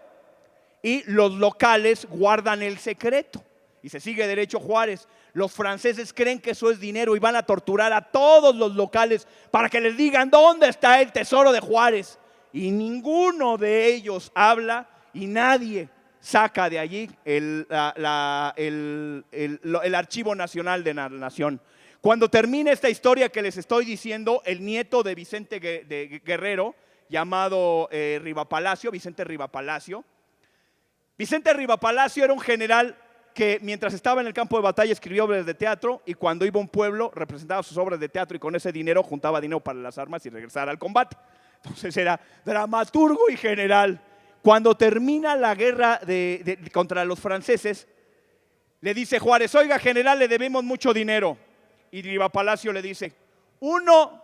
Speaker 1: y los locales guardan el secreto. Y se sigue derecho Juárez. Los franceses creen que eso es dinero y van a torturar a todos los locales para que les digan dónde está el tesoro de Juárez. Y ninguno de ellos habla y nadie saca de allí el Archivo Nacional de la Nación. Cuando termine esta historia que les estoy diciendo, el nieto de Vicente Guerrero, llamado Vicente Rivapalacio era un general que mientras estaba en el campo de batalla escribió obras de teatro, y cuando iba a un pueblo representaba sus obras de teatro y con ese dinero juntaba dinero para las armas y regresara al combate. Entonces era dramaturgo y general. Cuando termina la guerra contra los franceses, le dice Juárez: oiga, general, le debemos mucho dinero. Y Rivapalacio le dice: uno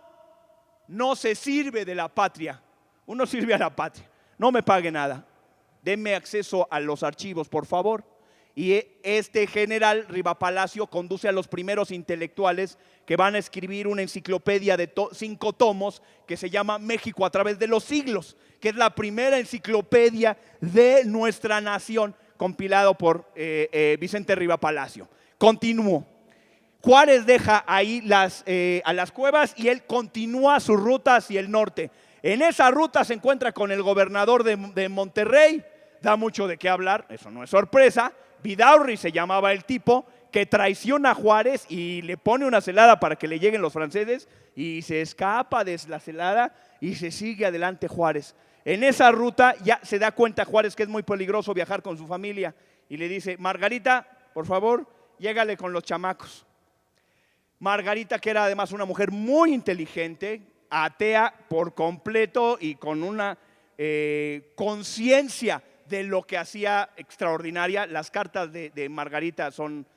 Speaker 1: no se sirve de la patria, uno sirve a la patria, no me pague nada, denme acceso a los archivos, por favor. Y este general Rivapalacio conduce a los primeros intelectuales que van a escribir una enciclopedia de 5 tomos que se llama México a través de los siglos, que es la primera enciclopedia de nuestra nación, compilado por Vicente Rivapalacio. Continúo. Juárez deja ahí a las cuevas y él continúa su ruta hacia el norte. En esa ruta se encuentra con el gobernador de Monterrey, da mucho de qué hablar, eso no es sorpresa. Vidaurri se llamaba el tipo, que traiciona a Juárez y le pone una celada para que le lleguen los franceses, y se escapa de la celada y se sigue adelante Juárez. En esa ruta ya se da cuenta Juárez que es muy peligroso viajar con su familia y le dice: Margarita, por favor, llégale con los chamacos. Margarita, que era además una mujer muy inteligente, atea por completo y con una conciencia de lo que hacía extraordinaria. Las cartas de Margarita son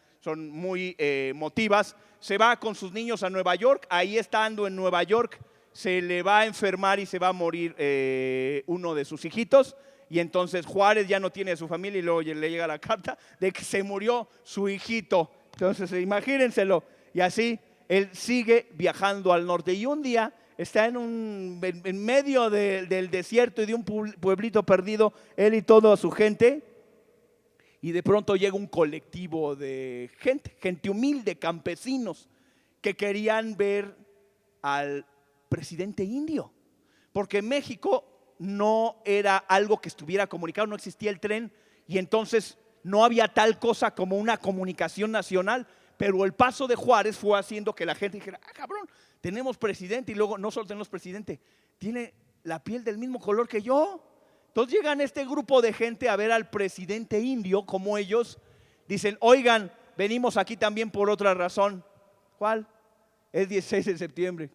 Speaker 1: muy emotivas. Se va con sus niños a Nueva York. Ahí estando en Nueva York se le va a enfermar y se va a morir uno de sus hijitos. y entonces Juárez ya no tiene a su familia y luego le llega la carta de que se murió su hijito. Entonces imagínenselo, y así él sigue viajando al norte y un día está en medio del desierto y de un pueblito perdido, él y toda su gente, y de pronto llega un colectivo de gente humilde, campesinos, que querían ver al presidente indio, porque México no era algo que estuviera comunicado, no existía el tren y entonces no había tal cosa como una comunicación nacional, pero el paso de Juárez fue haciendo que la gente dijera, cabrón, tenemos presidente, y luego no solo tenemos presidente, tiene la piel del mismo color que yo. Entonces llegan este grupo de gente a ver al presidente indio, como ellos dicen, oigan, venimos aquí también por otra razón. ¿Cuál? Es 16 de septiembre.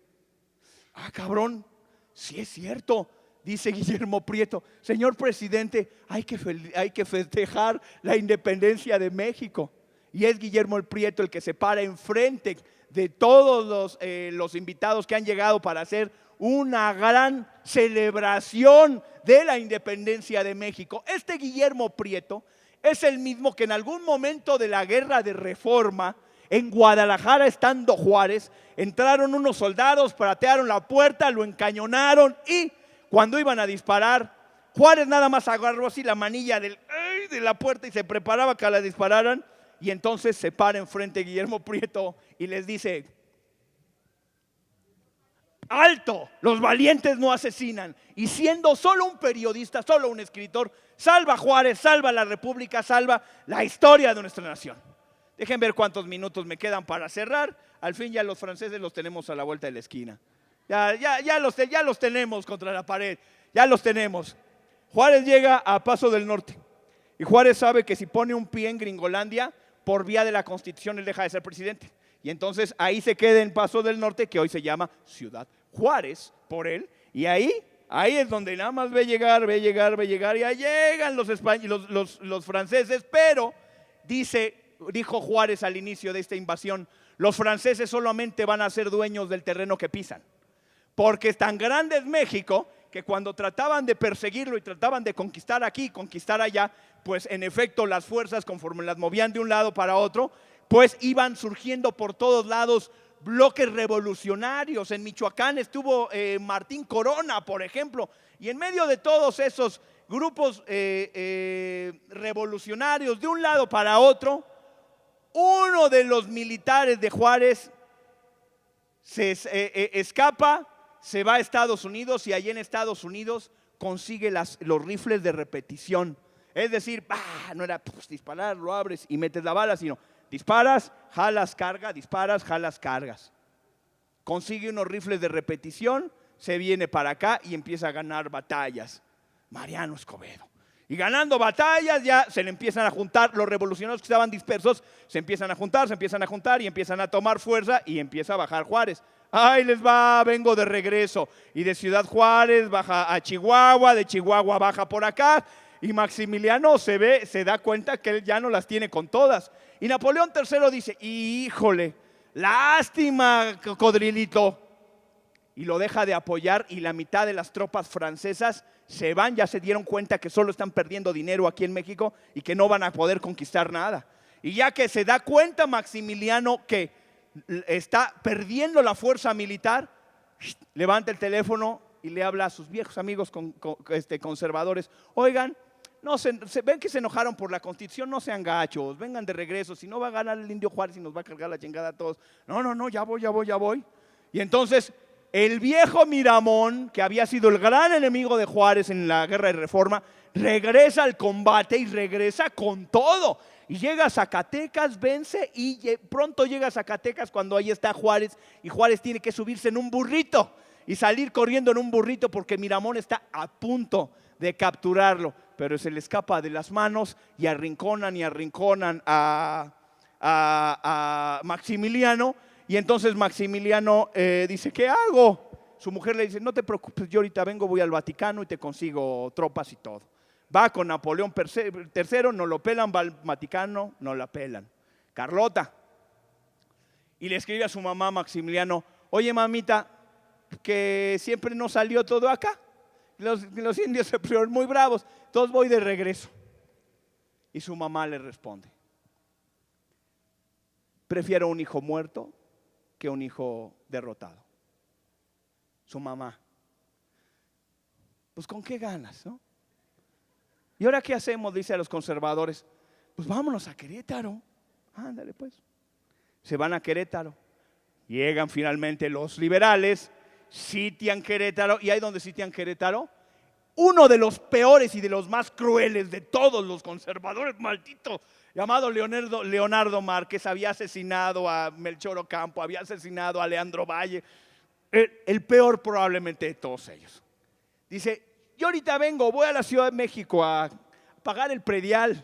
Speaker 1: Cabrón, sí es cierto, dice Guillermo Prieto, señor presidente, hay que festejar la independencia de México. Y es Guillermo el Prieto el que se para enfrente de todos los invitados que han llegado para hacer una gran celebración de la independencia de México. Este Guillermo Prieto es el mismo que en algún momento de la guerra de Reforma, en Guadalajara, estando Juárez, entraron unos soldados, patearon la puerta, lo encañonaron y cuando iban a disparar, Juárez nada más agarró así la manilla de la puerta y se preparaba que la dispararan, y entonces se para enfrente Guillermo Prieto y les dice, alto, los valientes no asesinan. Y siendo solo un periodista, solo un escritor, salva a Juárez, salva a la República, salva la historia de nuestra nación. Dejen ver cuántos minutos me quedan para cerrar. Al fin ya los franceses los tenemos a la vuelta de la esquina. Ya los tenemos contra la pared, ya los tenemos. Juárez llega a Paso del Norte y Juárez sabe que si pone un pie en Gringolandia, por vía de la Constitución él deja de ser presidente. Y entonces ahí se queda en Paso del Norte, que hoy se llama Ciudad Juárez por él. Y ahí es donde nada más ve llegar, y ahí llegan los franceses. Pero dijo Juárez al inicio de esta invasión, los franceses solamente van a ser dueños del terreno que pisan. Porque es tan grande es México que cuando trataban de perseguirlo y trataban de conquistar aquí, conquistar allá, pues en efecto las fuerzas, conforme las movían de un lado para otro, pues iban surgiendo por todos lados bloques revolucionarios. En Michoacán estuvo Martín Corona, por ejemplo, y en medio de todos esos grupos revolucionarios de un lado para otro, uno de los militares de Juárez se escapa, se va a Estados Unidos y allí en Estados Unidos consigue los rifles de repetición. Es decir, no era disparar, lo abres y metes la bala, sino disparas, jalas, carga, disparas, jalas, cargas. Consigue unos rifles de repetición, se viene para acá y empieza a ganar batallas. Mariano Escobedo. Y ganando batallas ya se le empiezan a juntar, los revolucionarios que estaban dispersos se empiezan a juntar y empiezan a tomar fuerza y empieza a bajar Juárez. Ahí les va, vengo de regreso. Y de Ciudad Juárez baja a Chihuahua, de Chihuahua baja por acá. Y Maximiliano se da cuenta que él ya no las tiene con todas. Y Napoleón III dice, híjole, lástima, cocodrilito. Y lo deja de apoyar y la mitad de las tropas francesas se van, ya se dieron cuenta que solo están perdiendo dinero aquí en México y que no van a poder conquistar nada. Y ya que se da cuenta Maximiliano que está perdiendo la fuerza militar, levanta el teléfono y le habla a sus viejos amigos conservadores. Oigan, ven que se enojaron por la Constitución, no sean gachos, vengan de regreso, si no va a ganar el indio Juárez y nos va a cargar la chingada a todos. No, ya voy. Y entonces el viejo Miramón, que había sido el gran enemigo de Juárez en la guerra de Reforma, regresa al combate y regresa con todo. Y llega a Zacatecas, vence y pronto llega a Zacatecas cuando ahí está Juárez. Y Juárez tiene que subirse en un burrito y salir corriendo en un burrito porque Miramón está a punto de capturarlo. Pero se le escapa de las manos y arrinconan a Maximiliano. Y entonces Maximiliano dice, ¿qué hago? Su mujer le dice, no te preocupes, yo ahorita vengo, voy al Vaticano y te consigo tropas y todo. Va con Napoleón III, no lo pelan, va al Vaticano, no la pelan. Carlota. Y le escribe a su mamá Maximiliano, oye mamita, que siempre nos salió todo acá. los indios se pusieron muy bravos. Entonces voy de regreso. Y su mamá le responde: prefiero un hijo muerto que un hijo derrotado. Su mamá: pues con qué ganas, ¿no? ¿Y ahora qué hacemos? Dice a los conservadores: pues vámonos a Querétaro. Ándale pues. Se van a Querétaro. Llegan finalmente los liberales, sitian Querétaro. ¿Y ahí donde sitian Querétaro? Uno de los peores y de los más crueles de todos los conservadores, maldito, llamado Leonardo Márquez, había asesinado a Melchor Ocampo, había asesinado a Leandro Valle, el peor probablemente de todos ellos. Dice: yo ahorita vengo, voy a la Ciudad de México a pagar el predial.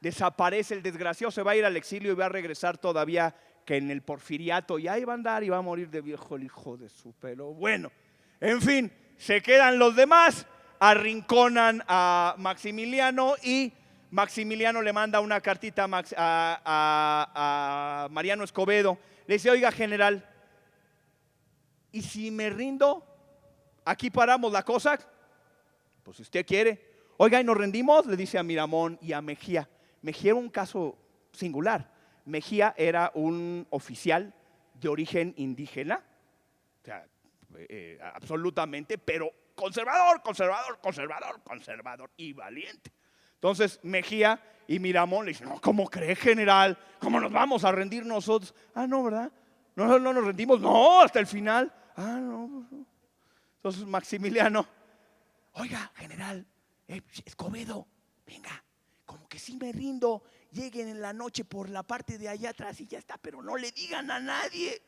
Speaker 1: Desaparece el desgraciado, se va a ir al exilio y va a regresar todavía que en el porfiriato, y ahí va a andar y va a morir de viejo el hijo de su pelo. Bueno, en fin, se quedan los demás, arrinconan a Maximiliano y Maximiliano le manda una cartita a Mariano Escobedo. Le dice: oiga, general, ¿y si me rindo? ¿Aquí paramos la cosa? Pues si usted quiere. Oiga, ¿y nos rendimos? Le dice a Miramón y a Mejía. Mejía era un caso singular. Mejía era un oficial de origen indígena, o sea, absolutamente, pero conservador y valiente. Entonces Mejía y Miramón le dicen: no, ¿cómo cree, general? ¿Cómo nos vamos a rendir nosotros? Ah, no, ¿verdad? No nos rendimos, no, hasta el final. Ah, no. Entonces Maximiliano: oiga, general, Escobedo, venga, como que sí me rindo, lleguen en la noche por la parte de allá atrás y ya está, pero no le digan a nadie.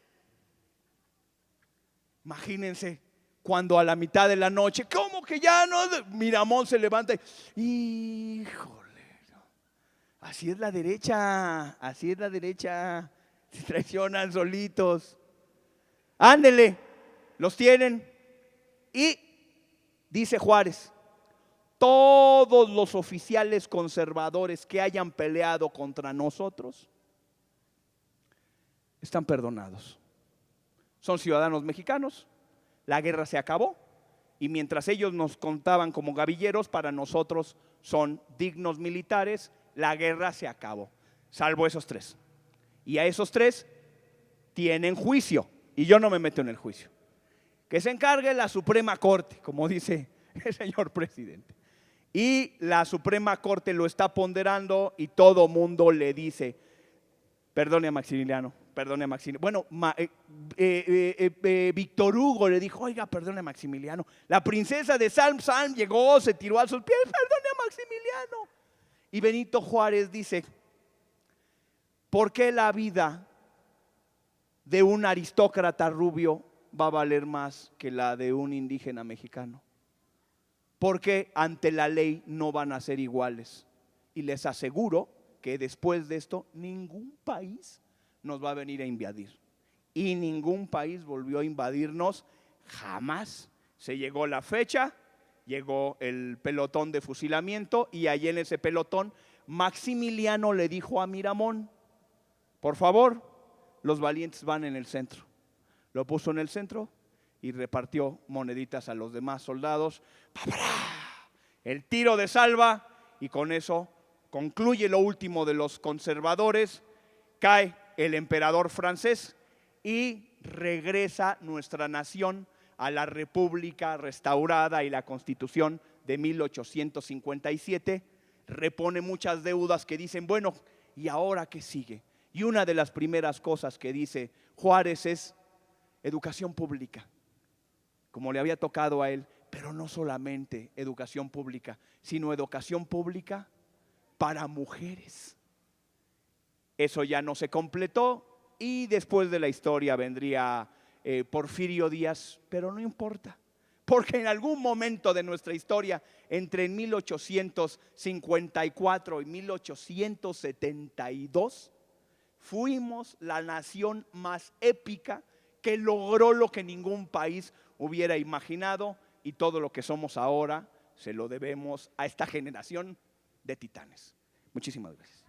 Speaker 1: Imagínense, cuando a la mitad de la noche, ¿cómo que ya no? Miramón se levanta y, híjole, así es la derecha, se traicionan solitos. Ándele, los tienen. Y dice Juárez: todos los oficiales conservadores que hayan peleado contra nosotros están perdonados. Son ciudadanos mexicanos, la guerra se acabó y mientras ellos nos contaban como gavilleros, para nosotros son dignos militares, la guerra se acabó, salvo esos tres. Y a esos tres tienen juicio y yo no me meto en el juicio. Que se encargue la Suprema Corte, como dice el señor presidente. Y la Suprema Corte lo está ponderando y todo mundo le dice: perdone a Maximiliano. Bueno, Víctor Hugo le dijo: oiga, perdone a Maximiliano. La princesa de Salm llegó, se tiró a sus pies: perdone a Maximiliano. Y Benito Juárez dice: ¿por qué la vida de un aristócrata rubio va a valer más que la de un indígena mexicano? Porque ante la ley no van a ser iguales. Y les aseguro que después de esto ningún país nos va a venir a invadir. Y ningún país volvió a invadirnos jamás. Se llegó la fecha, llegó el pelotón de fusilamiento y allí en ese pelotón Maximiliano le dijo a Miramón: por favor, los valientes van en el centro. Lo puso en el centro y repartió moneditas a los demás soldados. El tiro de salva, y con eso concluye lo último de los conservadores. Cae el emperador francés y regresa nuestra nación a la República restaurada y la Constitución de 1857. Repone muchas deudas que dicen: bueno, ¿y ahora qué sigue? Y una de las primeras cosas que dice Juárez es educación pública, como le había tocado a él, pero no solamente educación pública, sino educación pública para mujeres. Eso ya no se completó y después de la historia vendría Porfirio Díaz, pero no importa, porque en algún momento de nuestra historia, entre 1854 y 1872, fuimos la nación más épica que logró lo que ningún país hubiera imaginado, y todo lo que somos ahora se lo debemos a esta generación de titanes. Muchísimas gracias.